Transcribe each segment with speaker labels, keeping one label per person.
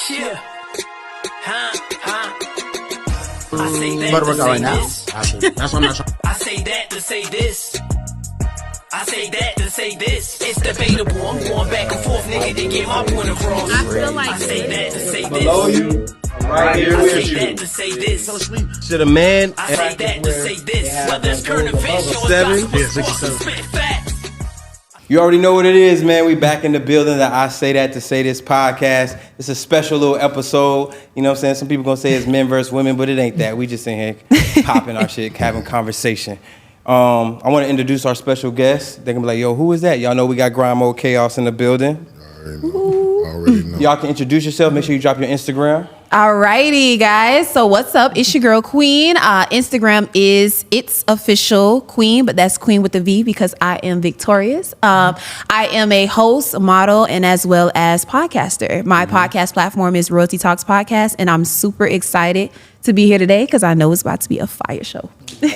Speaker 1: Yeah. I say that
Speaker 2: Better
Speaker 1: to
Speaker 2: work out
Speaker 1: say
Speaker 2: right now.
Speaker 1: this.
Speaker 2: That's what I'm not trying.
Speaker 1: I say that to say this. I say that to say this. It's debatable. I'm going back and forth, nigga, to get my point across.
Speaker 3: I feel like
Speaker 1: I say that to say
Speaker 4: Below
Speaker 1: this.
Speaker 4: you, right here
Speaker 1: I
Speaker 4: with
Speaker 1: say
Speaker 4: you.
Speaker 1: that to say this.
Speaker 4: To the man.
Speaker 1: I say that to say this. Whether it's current events or
Speaker 4: Seven?
Speaker 1: gospel
Speaker 2: Yeah,
Speaker 1: sports,
Speaker 2: 67.
Speaker 1: spit facts.
Speaker 4: You already know what it is, man. We back in the building. That I Say That to Say This podcast. It's a special little episode. You know what I'm saying? Some people gonna say it's men versus women, but it ain't that. We just in here popping our shit, having conversation. I want to introduce our special guest. They're gonna be like, yo, who is that? Y'all know we got Grind Mode Chaos in the building.
Speaker 5: Already know.
Speaker 4: Y'all can introduce yourself. Make sure you drop your Instagram.
Speaker 3: Alrighty, guys. So what's up? It's your girl Queen. Instagram is It's Official Queen, but that's Queen with a V because I am victorious. I am a host, model, and as well as podcaster. My podcast platform is Royalty Talks Podcast, and I'm super excited to be here today because I know it's about to be a fire show.
Speaker 4: You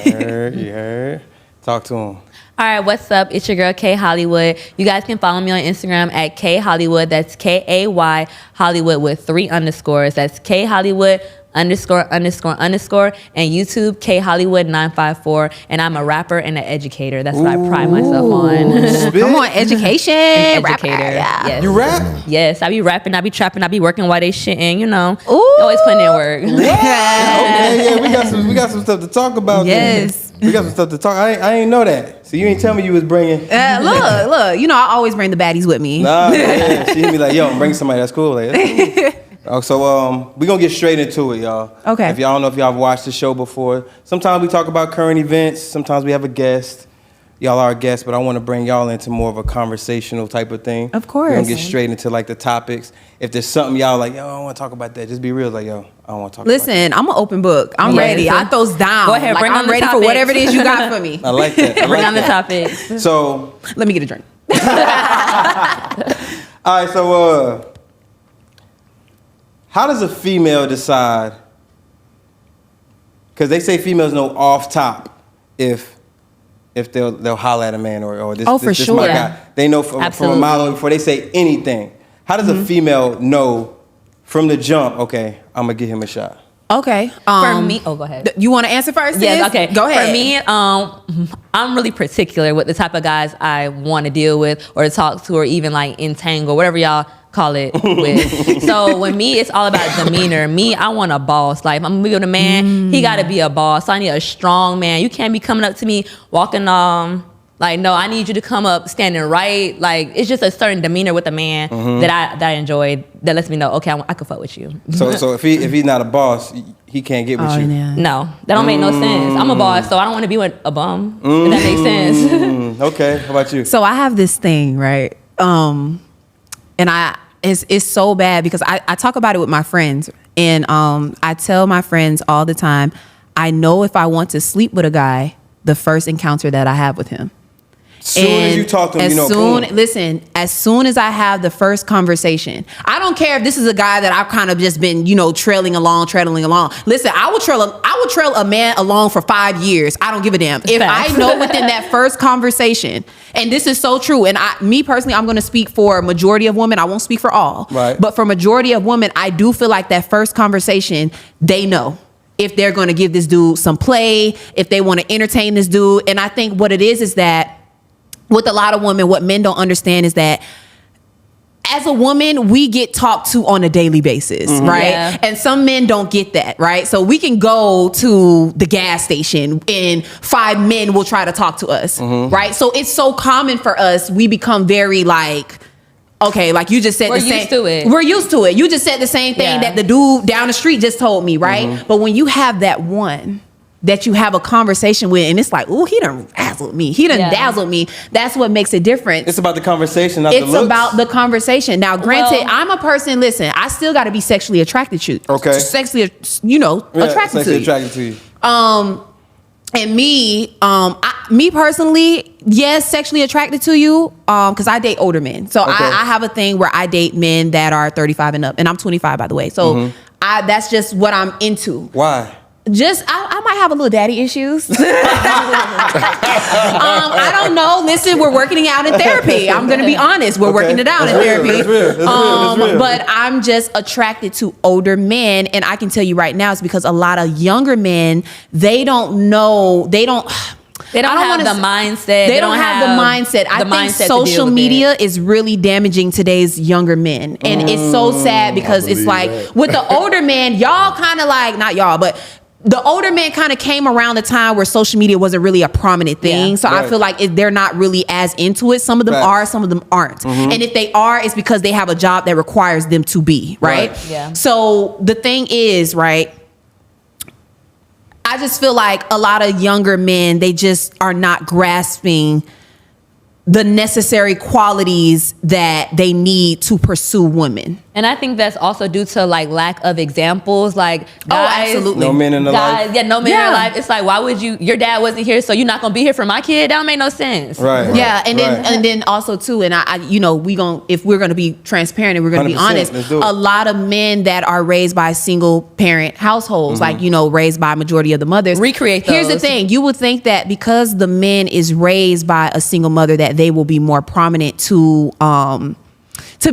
Speaker 4: heard? Talk to him.
Speaker 6: All right, what's up? It's your girl, K Hollywood. You guys can follow me on Instagram at K Hollywood. That's K-A-Y Hollywood with 3 underscores. That's K Hollywood ____. And YouTube, K Hollywood 954. And I'm a rapper and an educator. That's what I pride myself on.
Speaker 4: Spit.
Speaker 3: Come on, education.
Speaker 6: An
Speaker 3: rapper,
Speaker 6: educator.
Speaker 3: yeah.
Speaker 6: Yes.
Speaker 4: You rap?
Speaker 6: Yes, I be rapping, I be trapping, I be working while they shitting, you know.
Speaker 3: Ooh.
Speaker 6: Always putting in work.
Speaker 4: Okay, yeah, we got some stuff to talk about. then.
Speaker 3: Yes.
Speaker 4: We got some stuff to talk. I ain't know that. So you ain't tell me you was bringing.
Speaker 3: Look. You know, I always bring the baddies with me.
Speaker 4: Nah, yeah. She hit me like, yo, bring somebody that's cool. Like, that's cool. So we gonna get straight into it, y'all.
Speaker 3: Okay.
Speaker 4: If y'all don't know if y'all have watched the show before, sometimes we talk about current events. Sometimes we have a guest. Y'all are a guest, but I want to bring y'all into more of a conversational type of thing.
Speaker 3: Of course.
Speaker 4: We're gonna get straight into like the topics. If there's something y'all like, yo, I don't want to talk about that. Just be real, like, yo, I don't want to talk about
Speaker 3: Listen, I'm an open book. I'm
Speaker 6: Yes.
Speaker 3: ready. I throws down.
Speaker 6: Go ahead,
Speaker 3: Like,
Speaker 6: bring on
Speaker 3: I'm
Speaker 6: the
Speaker 3: ready for
Speaker 6: topics.
Speaker 3: whatever it is you got for me.
Speaker 4: that. I like that. I
Speaker 6: Bring
Speaker 4: like
Speaker 6: on the
Speaker 4: that.
Speaker 6: topics.
Speaker 4: So,
Speaker 3: Let me get a drink.
Speaker 4: all right, so how does a female decide? Because they say females know off top if they'll holler at a man or this.
Speaker 3: Oh, for
Speaker 4: this
Speaker 3: sure.
Speaker 4: my
Speaker 6: Yeah.
Speaker 4: guy. They know from a
Speaker 6: Absolutely.
Speaker 4: mile away before they say anything. How does a female know from the jump? Okay, I'm gonna give him a shot.
Speaker 3: Okay.
Speaker 6: For me, go ahead.
Speaker 3: You want to answer first?
Speaker 6: Yes,
Speaker 3: sis?
Speaker 6: okay.
Speaker 3: Go ahead.
Speaker 6: For me, I'm really particular with the type of guys I want to deal with or to talk to or even like entangle, whatever y'all call it with. So when me, it's all about demeanor. Me, I want a boss. Like if I'm gonna be with a man, he gotta be a boss. So I need a strong man. You can't be coming up to me walking like, no, I need you to come up standing right. Like it's just a certain demeanor with a man that I enjoy that lets me know, okay, I can fuck with you.
Speaker 4: So if he's not a boss, he can't get with you.
Speaker 3: yeah.
Speaker 6: No, that don't make no sense. I'm a boss, so I don't want to be with a bum. If that makes sense.
Speaker 4: Okay, how about you?
Speaker 3: So I have this thing, right? And it's so bad because I talk about it with my friends, and I tell my friends all the time, I know if I want to sleep with a guy, the first encounter that I have with him.
Speaker 4: Soon as you talk to him, you know. boom.
Speaker 3: As soon as I have the first conversation, I don't care if this is a guy that I've kind of just been, trailing along. Listen, I will trail a man along for 5 years. I don't give a damn. If
Speaker 6: Facts.
Speaker 3: I know within that first conversation, and this is so true, and me personally, I'm going to speak for a majority of women. I won't speak for all.
Speaker 4: Right.
Speaker 3: But for majority of women, I do feel like that first conversation, they know if they're going to give this dude some play, if they want to entertain this dude. And I think what it is that with a lot of women, what men don't understand is that as a woman, we get talked to on a daily basis, right?
Speaker 6: Yeah.
Speaker 3: And some men don't get that, right? So we can go to the gas station and 5 men will try to talk to us, right? So it's so common for us. We become very like, okay, like you just said
Speaker 6: We're
Speaker 3: the same.
Speaker 6: used to it.
Speaker 3: We're used to it. You just said the same thing
Speaker 6: Yeah.
Speaker 3: that the dude down the street just told me, right? But when you have that one that you have a conversation with, and it's like, ooh, he done dazzled me. He done
Speaker 6: Yeah.
Speaker 3: dazzled me. That's what makes a difference.
Speaker 4: It's about the conversation, not the
Speaker 3: It's
Speaker 4: looks.
Speaker 3: about the conversation. Now, granted,
Speaker 6: Well-
Speaker 3: I'm a person, listen, I still got to be sexually attracted to you.
Speaker 4: Okay.
Speaker 3: Sexually, attracted to
Speaker 4: sexually
Speaker 3: you.
Speaker 4: attracted to you.
Speaker 3: And me personally, yes, sexually attracted to you, because I date older men. So
Speaker 4: Okay.
Speaker 3: I have a thing where I date men that are 35 and up, and I'm 25, by the way. So that's just what I'm into.
Speaker 4: Why?
Speaker 3: Just I I might have a little daddy issues. I don't know. Listen, we're working it out in therapy. I'm going to be honest. We're working it out in therapy.
Speaker 4: That's real.
Speaker 3: But I'm just attracted to older men. And I can tell you right now, it's because a lot of younger men, they don't know, they don't have
Speaker 6: the mindset.
Speaker 3: They don't have the mindset. I think social media is really damaging today's younger men. And it's so sad because it's like with the older men, y'all kind of like, not y'all, but the older men kind of came around the time where social media wasn't really a prominent thing. So I feel like they're not really as into it. Some of them are, some of them aren't. And if they are, it's because they have a job that requires them to be, right?
Speaker 6: Yeah.
Speaker 3: So the thing is, right, I just feel like a lot of younger men, they just are not grasping the necessary qualities that they need to pursue women.
Speaker 6: And I think that's also due to like lack of examples. Like guys,
Speaker 3: absolutely.
Speaker 4: No men in the life.
Speaker 6: Yeah, no men in their life. It's like, why would you? Your dad wasn't here, so you're not gonna be here for my kid. That don't make no sense.
Speaker 4: Right.
Speaker 3: Yeah, and then also too, and I you know, if we're gonna be transparent and we're gonna be
Speaker 4: 100%,
Speaker 3: honest,
Speaker 4: let's do it.
Speaker 3: a lot of men that are raised by single parent households, like, you know, raised by a majority of the mothers,
Speaker 6: Recreate
Speaker 3: Here's the
Speaker 6: those.
Speaker 3: thing: you would think that because the man is raised by a single mother, that they will be more prominent to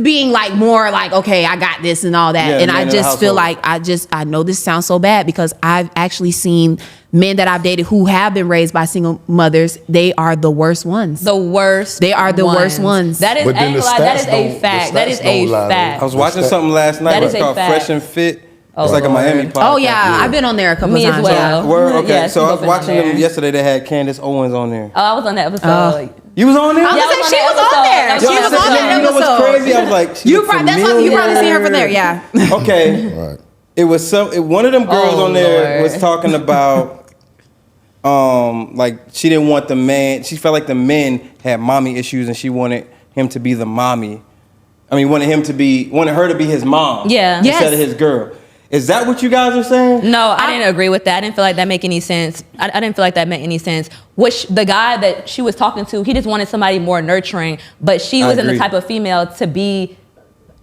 Speaker 3: being like more like, okay, I got this and all that.
Speaker 4: Yeah,
Speaker 3: And
Speaker 4: man
Speaker 3: I
Speaker 4: in the
Speaker 3: just feel
Speaker 4: household.
Speaker 3: like I know this sounds so bad because I've actually seen men that I've dated who have been raised by single mothers. They are the worst ones.
Speaker 6: The worst.
Speaker 3: They are the worst ones.
Speaker 6: That is,
Speaker 5: But then
Speaker 6: ain't
Speaker 5: the
Speaker 6: gonna lie, that is
Speaker 5: stats
Speaker 6: a
Speaker 5: don't- the
Speaker 6: fact. That is
Speaker 5: stats
Speaker 6: a
Speaker 5: don't lie,
Speaker 6: fact.
Speaker 4: I was watching something last night.
Speaker 6: That
Speaker 4: It's
Speaker 6: is a
Speaker 4: called
Speaker 6: fact.
Speaker 4: Fresh and Fit. It's like a Miami podcast.
Speaker 3: Oh yeah, I've been on there a couple
Speaker 6: Me as
Speaker 3: times.
Speaker 6: well.
Speaker 3: Yeah.
Speaker 4: Word, okay,
Speaker 6: Yes,
Speaker 4: so
Speaker 6: you've
Speaker 4: I was
Speaker 6: been on
Speaker 4: watching
Speaker 6: there.
Speaker 4: them yesterday. They had Candace Owens on there.
Speaker 6: Oh, I was on that episode.
Speaker 4: You was on there?
Speaker 3: I was
Speaker 6: Yeah,
Speaker 3: gonna say she was on there.
Speaker 6: Yo,
Speaker 3: She was on that
Speaker 4: You know what's
Speaker 3: episode.
Speaker 4: crazy? I was like, she
Speaker 3: You
Speaker 4: looks
Speaker 3: probably, that's why you probably seen her from there.
Speaker 4: familiar.
Speaker 3: Yeah.
Speaker 4: Okay.
Speaker 5: Right.
Speaker 4: It was one of them girls
Speaker 6: Oh,
Speaker 4: on there
Speaker 6: Lord.
Speaker 4: was talking about like she didn't want the man, she felt like the men had mommy issues and she wanted him to be the mommy. I mean, wanted her to be his mom.
Speaker 6: Yeah.
Speaker 3: Yes.
Speaker 4: Instead of his girl. Is that what you guys are saying?
Speaker 6: No, I didn't agree with that. I didn't feel like that make any sense. I didn't feel like that made any sense. The guy that she was talking to, he just wanted somebody more nurturing, but she
Speaker 4: I
Speaker 6: wasn't the
Speaker 4: agree.
Speaker 6: type of female to be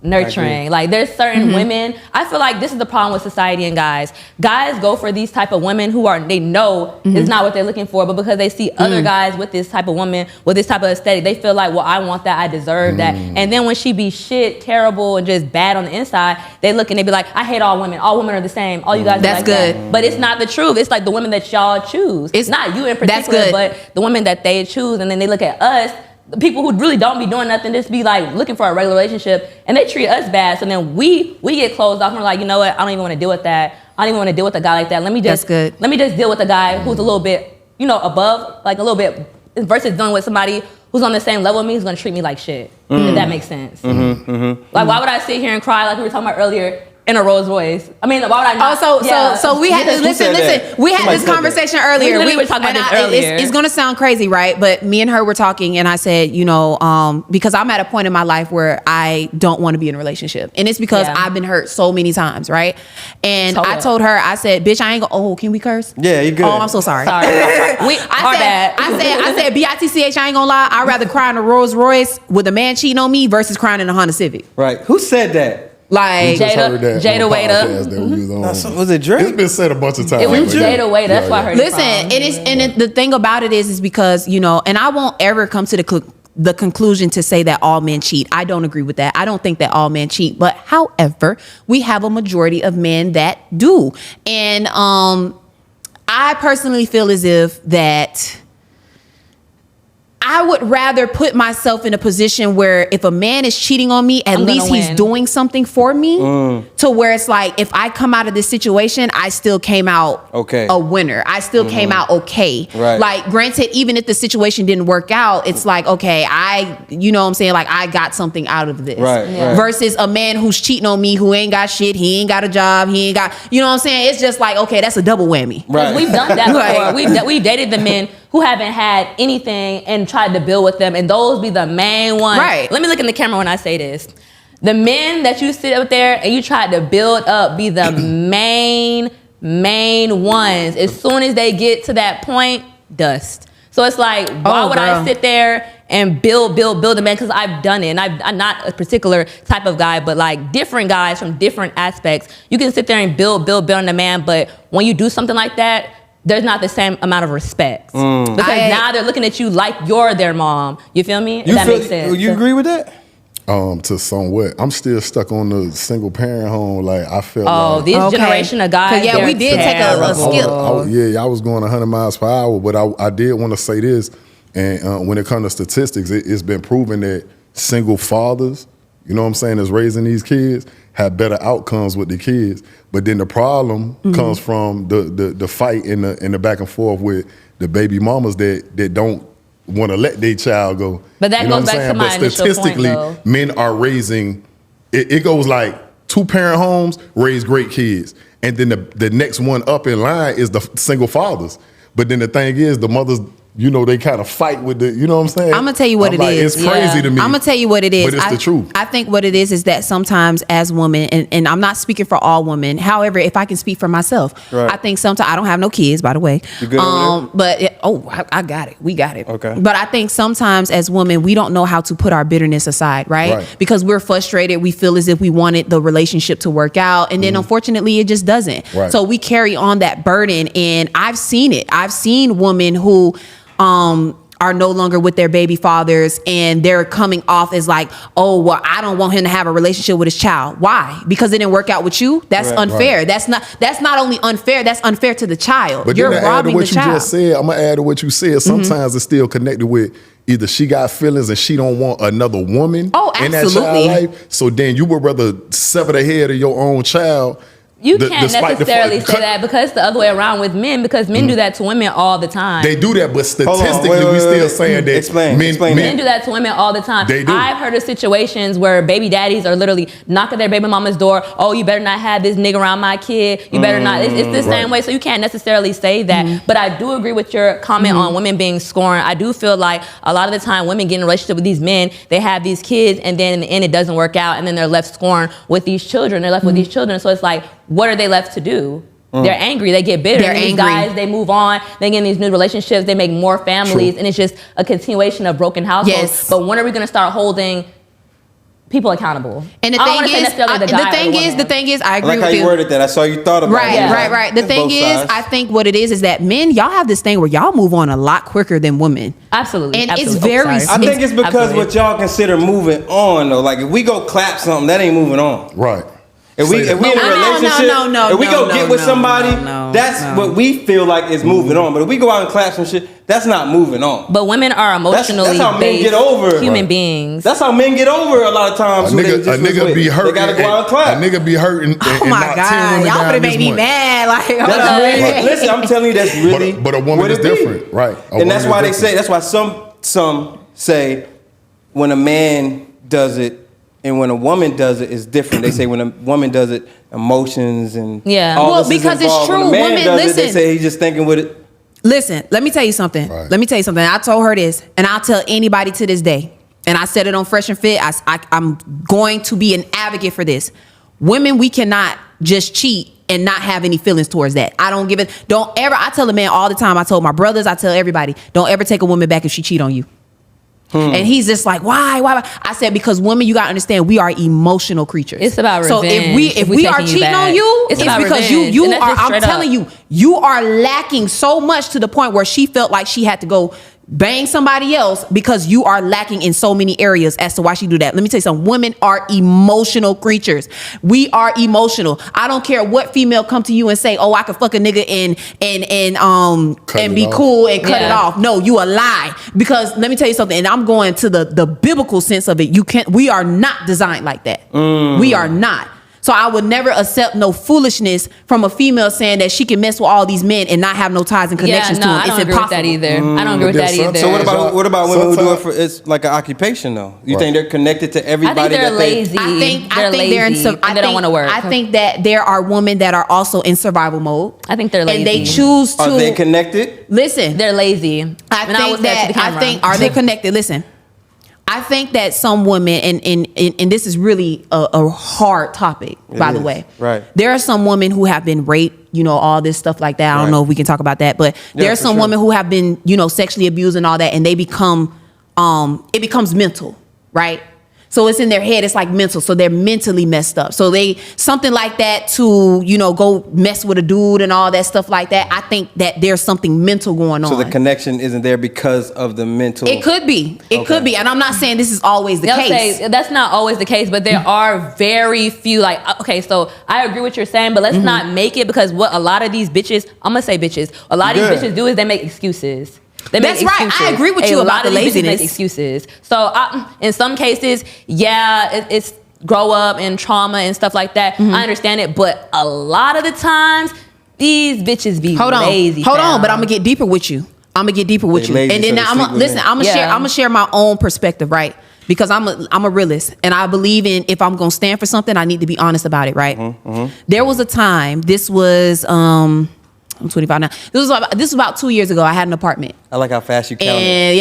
Speaker 6: nurturing. Like there's certain women, I feel like this is the problem with society and guys. Guys go for these type of women who they know is not what they're looking for, but because they see other guys with this type of woman, with this type of aesthetic, they feel like, well, I want that, I deserve that. And then when she be shit, terrible, and just bad on the inside, they look and they be like, I hate all women are the same. All you guys are
Speaker 3: That's
Speaker 6: like
Speaker 3: good.
Speaker 6: that. But it's not the truth. It's like the women that y'all choose. It's not you in
Speaker 3: That's
Speaker 6: particular,
Speaker 3: good.
Speaker 6: but the women that they choose, and then they look at us, the people who really don't be doing nothing, just be like looking for a regular relationship, and they treat us bad. So then we get closed off and we're like, you know what? I don't even want to deal with that. I don't even want to deal with a guy like that. Let me just deal with a guy who's a little bit, above, like a little bit, versus dealing with somebody who's on the same level with me, who's gonna treat me like shit. If that makes sense. Like, why would I sit here and cry like we were talking about earlier in a Rolls Royce? I mean, why would I not?
Speaker 3: So we had
Speaker 4: Yes,
Speaker 3: to
Speaker 4: who
Speaker 3: listen.
Speaker 4: said that?
Speaker 3: We had
Speaker 4: Somebody
Speaker 3: this
Speaker 4: said that.
Speaker 3: conversation earlier.
Speaker 6: We literally were talking about
Speaker 3: and
Speaker 6: this earlier.
Speaker 3: It's gonna sound crazy, right? But me and her were talking, and I said, because I'm at a point in my life where I don't want to be in a relationship, and it's because
Speaker 6: Yeah.
Speaker 3: I've been hurt so many times, right? And
Speaker 6: Told
Speaker 3: I
Speaker 6: her.
Speaker 3: told her, I said, bitch, I ain't gonna. Oh, can we curse?
Speaker 4: Yeah, you good.
Speaker 3: Oh, I'm so sorry.
Speaker 6: Sorry.
Speaker 3: I said, BITCH, I ain't gonna lie. I'd rather cry in a Rolls Royce with a man cheating on me versus crying in a Honda Civic.
Speaker 4: Right. Who said that?
Speaker 3: Like,
Speaker 5: Just heard that
Speaker 6: Jada
Speaker 5: on the
Speaker 6: Waiter.
Speaker 5: podcast that we was on.
Speaker 4: Was it Drake?
Speaker 5: It's been said a bunch of times.
Speaker 6: It was
Speaker 5: Yeah.
Speaker 6: Jada Waiter. That's why I heard it
Speaker 3: listen,
Speaker 6: from.
Speaker 3: the thing about it is because, and I won't ever come to the conclusion to say that all men cheat. I don't agree with that. I don't think that all men cheat. But however, we have a majority of men that do. And I personally feel as if that I would rather put myself in a position where if a man is cheating on me, at
Speaker 6: I'm gonna
Speaker 3: least he's
Speaker 6: win.
Speaker 3: doing something for me to where it's like, if I come out of this situation, I still came out
Speaker 4: Okay.
Speaker 3: a winner. I still came out okay.
Speaker 4: Right.
Speaker 3: Like, granted, even if the situation didn't work out, it's like, okay, you know what I'm saying? Like, I got something out of this.
Speaker 4: Right, Yeah. right.
Speaker 3: Versus a man who's cheating on me, who ain't got shit, he ain't got a job, he ain't got, you know what I'm saying? It's just like, okay, that's a double whammy.
Speaker 4: Right.
Speaker 6: We've done that
Speaker 3: Right.
Speaker 6: before. We've dated the men who haven't had anything and tried to build with them, and those be the main ones.
Speaker 3: Right.
Speaker 6: Let me look in the camera when I say this. The men that you sit up there and you try to build up be the main ones. As soon as they get to that point, dust. So it's like, why would I
Speaker 3: girl.
Speaker 6: sit there and build a man? Because I've done it, and I'm not a particular type of guy, but like different guys from different aspects. You can sit there and build a man, but when you do something like that, there's not the same amount of respect. Because now they're looking at you like you're their mom. You feel me? That makes sense.
Speaker 4: You agree with that?
Speaker 5: To somewhat. I'm still stuck on the single parent home. Like I felt like
Speaker 6: this generation of guys.
Speaker 3: Yeah, we did take a skip.
Speaker 5: I was going 100 miles per hour, but I did want to say this. And when it comes to statistics, it's been proven that single fathers, you know what I'm saying, is raising these kids, have better outcomes with the kids. But then the problem comes from the fight in the back and forth with the baby mamas that don't want to let their child go.
Speaker 6: But that goes back to my initial point,
Speaker 5: statistically,
Speaker 6: though.
Speaker 5: men are raising, it goes like 2-parent homes raise great kids. And then the next one up in line is the single fathers. But then the thing is, the mothers, you know, they kind of fight with the, you know what I'm saying?
Speaker 3: I'm gonna tell you what it is.
Speaker 5: It's crazy to me.
Speaker 3: I'm gonna tell you what it is.
Speaker 5: But it's the truth.
Speaker 3: I think what it is that sometimes as women, and I'm not speaking for all women. However, if I can speak for myself,
Speaker 4: Right.
Speaker 3: I think sometimes I don't have no kids, by the way.
Speaker 4: You good over there?
Speaker 3: But I got it. We got it.
Speaker 4: Okay.
Speaker 3: But I think sometimes as women, we don't know how to put our bitterness aside, right? Because we're frustrated. We feel as if we wanted the relationship to work out, and then unfortunately, it just doesn't.
Speaker 5: Right.
Speaker 3: So we carry on that burden, and I've seen it. I've seen women who are no longer with their baby fathers, and they're coming off as like, oh, well, I don't want him to have a relationship with his child. Why? Because it didn't work out with you? That's
Speaker 4: Right.
Speaker 3: unfair. That's not only unfair, that's unfair to the child.
Speaker 5: But
Speaker 3: You're
Speaker 5: then to add to
Speaker 3: robbing
Speaker 5: what
Speaker 3: the
Speaker 5: you
Speaker 3: child.
Speaker 5: just said, I'm gonna add to what you said. Sometimes it's still connected with either she got feelings and she don't want another woman in that
Speaker 3: absolutely.
Speaker 5: child life. So then you would rather sever the head of your own child.
Speaker 6: You can't
Speaker 5: despite
Speaker 6: necessarily
Speaker 5: the
Speaker 6: say that because it's the other way around with men, because men do that to women all the time.
Speaker 5: They do that, but
Speaker 4: Hold on,
Speaker 5: statistically, we still saying that
Speaker 4: Explain
Speaker 5: men
Speaker 6: Men do that to women all the time.
Speaker 5: They do.
Speaker 6: I've heard of situations where baby daddies are literally knocking their baby mama's door. Oh, you better not have this nigga around my kid. You better not. It's the same way. So you can't necessarily say that. But I do agree with your comment on women being scorned. I do feel like a lot of the time women get in a relationship with these men, they have these kids, and then in the end it doesn't work out, and then they're left scorned with these children. They're left with these children. So it's like, what are they left to do? They're angry. They get bitter.
Speaker 3: They're
Speaker 6: These
Speaker 3: angry.
Speaker 6: guys, they move on. They get in these new relationships. They make more families, and it's just a continuation of broken households.
Speaker 3: Yes.
Speaker 6: But when are we going to start holding people accountable?
Speaker 3: And the
Speaker 6: I don't wanna
Speaker 3: thing
Speaker 6: say
Speaker 3: is,
Speaker 6: necessarily the guy or
Speaker 3: the thing is, I
Speaker 4: I
Speaker 3: agree
Speaker 4: like how
Speaker 3: with
Speaker 4: you
Speaker 3: you.
Speaker 4: worded that. I saw you thought about
Speaker 3: Right,
Speaker 4: it.
Speaker 3: right. The
Speaker 4: It's
Speaker 3: thing
Speaker 4: both
Speaker 3: is,
Speaker 4: sides.
Speaker 3: I think what it is that men, y'all have this thing where y'all move on a lot quicker than women.
Speaker 6: Absolutely.
Speaker 3: And
Speaker 6: absolutely.
Speaker 3: it's very-
Speaker 6: sorry.
Speaker 4: I think it's because
Speaker 6: Absolutely.
Speaker 4: what y'all consider moving on though. Like if we go clap something, that ain't moving on.
Speaker 5: Right.
Speaker 4: If we in a
Speaker 3: No,
Speaker 4: relationship, if we go get with somebody, that's what we feel like is moving on. But if we go out and clap some shit, that's not moving on.
Speaker 6: But women are emotionally
Speaker 4: that's how men
Speaker 6: based
Speaker 4: get over
Speaker 6: human beings.
Speaker 4: That's how men get over a lot of times.
Speaker 5: A
Speaker 4: who they
Speaker 5: nigga,
Speaker 4: just
Speaker 5: a
Speaker 4: was
Speaker 5: nigga
Speaker 4: with.
Speaker 5: be hurt.
Speaker 4: They gotta go out and clap.
Speaker 5: A nigga be hurt and
Speaker 3: Oh my
Speaker 5: knock 10
Speaker 3: God,
Speaker 5: women
Speaker 3: y'all
Speaker 5: down
Speaker 3: could have
Speaker 5: this
Speaker 3: made me
Speaker 5: month.
Speaker 3: mad. Like,
Speaker 4: That's really, listen, I'm telling you, that's really.
Speaker 5: But a woman
Speaker 4: what
Speaker 5: is
Speaker 4: it be.
Speaker 5: different, right? A
Speaker 4: And that's
Speaker 5: woman
Speaker 4: why
Speaker 5: is
Speaker 4: they say.
Speaker 5: different.
Speaker 4: That's why some say when a man does it and when a woman does it is different. They say when a woman does it, emotions and
Speaker 6: Yeah.
Speaker 4: all
Speaker 3: Well,
Speaker 4: this is
Speaker 3: because it's
Speaker 4: involved. When
Speaker 3: true.
Speaker 4: a man
Speaker 3: Women,
Speaker 4: does it, they
Speaker 3: listen.
Speaker 4: say he's just thinking with it.
Speaker 3: Listen, let me tell you something.
Speaker 5: Right.
Speaker 3: Let me tell you something. I told her this, and I'll tell anybody to this day. And I said it on Fresh and Fit. I'm going to be an advocate for this. Women, we cannot just cheat and not have any feelings towards that. I don't give it. Don't ever. I tell a man all the time. I told my brothers. I tell everybody. Don't ever take a woman back if she cheat on you. And he's just like, why? I said, because women, you gotta understand, we are emotional creatures.
Speaker 6: It's about
Speaker 3: So
Speaker 6: revenge.
Speaker 3: if we are
Speaker 6: taking you
Speaker 3: cheating on
Speaker 6: back.
Speaker 3: you,
Speaker 6: It's
Speaker 3: it's
Speaker 6: about
Speaker 3: because
Speaker 6: revenge.
Speaker 3: you
Speaker 6: And that's
Speaker 3: are.
Speaker 6: just
Speaker 3: I'm
Speaker 6: straight
Speaker 3: telling
Speaker 6: up.
Speaker 3: you are lacking so much to the point where she felt like she had to go bang somebody else because you are lacking in so many areas as to why she do that. Let me tell you something. Women are emotional creatures. We are emotional. I don't care what female come to you and say, "Oh, I could fuck a nigga and
Speaker 5: Cut
Speaker 3: be
Speaker 5: it off.
Speaker 3: cool and cut it
Speaker 6: Yeah.
Speaker 3: off." No, you a lie. Because let me tell you something, and I'm going to the biblical sense of it. We are not designed like that. We are not. So I would never accept no foolishness from a female saying that she can mess with all these men and not have no ties and connections
Speaker 6: Yeah, no,
Speaker 3: to them.
Speaker 6: I
Speaker 3: It's
Speaker 6: don't agree with that
Speaker 3: impossible.
Speaker 6: either. I don't agree with that
Speaker 5: there's
Speaker 6: either.
Speaker 4: So what about women who do it
Speaker 5: Sometimes-
Speaker 4: for? It's like an occupation though. You
Speaker 5: Right.
Speaker 4: think they're connected to
Speaker 6: I
Speaker 4: everybody?
Speaker 6: think they're
Speaker 4: that
Speaker 6: lazy.
Speaker 3: I think
Speaker 6: they're lazy.
Speaker 3: they're in some.
Speaker 6: and they don't want to work.
Speaker 3: I think that there are women that are also in survival mode.
Speaker 6: I think they're
Speaker 3: and they
Speaker 6: lazy.
Speaker 3: choose to
Speaker 4: Are they connected?
Speaker 3: listen.
Speaker 6: they're lazy.
Speaker 3: I
Speaker 6: And will
Speaker 3: think
Speaker 6: say to the
Speaker 3: that
Speaker 6: camera.
Speaker 3: are they connected? Listen, I think that some women, and this is really a hard topic, by the
Speaker 4: is,
Speaker 3: way.
Speaker 4: right.
Speaker 3: There are some women who have been raped, all this stuff like that. I don't
Speaker 4: Right.
Speaker 3: know if we can talk about that, but
Speaker 4: Yeah,
Speaker 3: there are
Speaker 4: for
Speaker 3: some
Speaker 4: sure.
Speaker 3: women who have been, sexually abused and all that, and they become, it becomes mental, right? So it's in their head. It's like mental. So they're mentally messed up. So they something like that to, go mess with a dude and all that stuff like that. I think that there's something mental going on.
Speaker 4: So the connection isn't there because of the mental.
Speaker 3: It could be. It could be. And I'm not saying this is always the case.
Speaker 6: Say that's not always the case, but there are very few. Like, okay, so I agree with what you're saying, but let's not make it, because what a lot of these bitches, I'm gonna say bitches, a lot of these bitches do is they make excuses.
Speaker 3: That's right. I agree with you about the laziness.
Speaker 6: Make excuses. So in some cases, it's grow up and trauma and stuff like that. I understand it, but a lot of the times, these bitches be lazy.
Speaker 3: Hold on, but I'm gonna get deeper with you. And then I'm gonna share my own perspective, right? Because I'm a realist, and I believe in, if I'm gonna stand for something, I need to be honest about it, right? There was a time. This was I'm 25 now. This was about 2 years ago. I had an apartment.
Speaker 4: I like how fast you count.
Speaker 3: And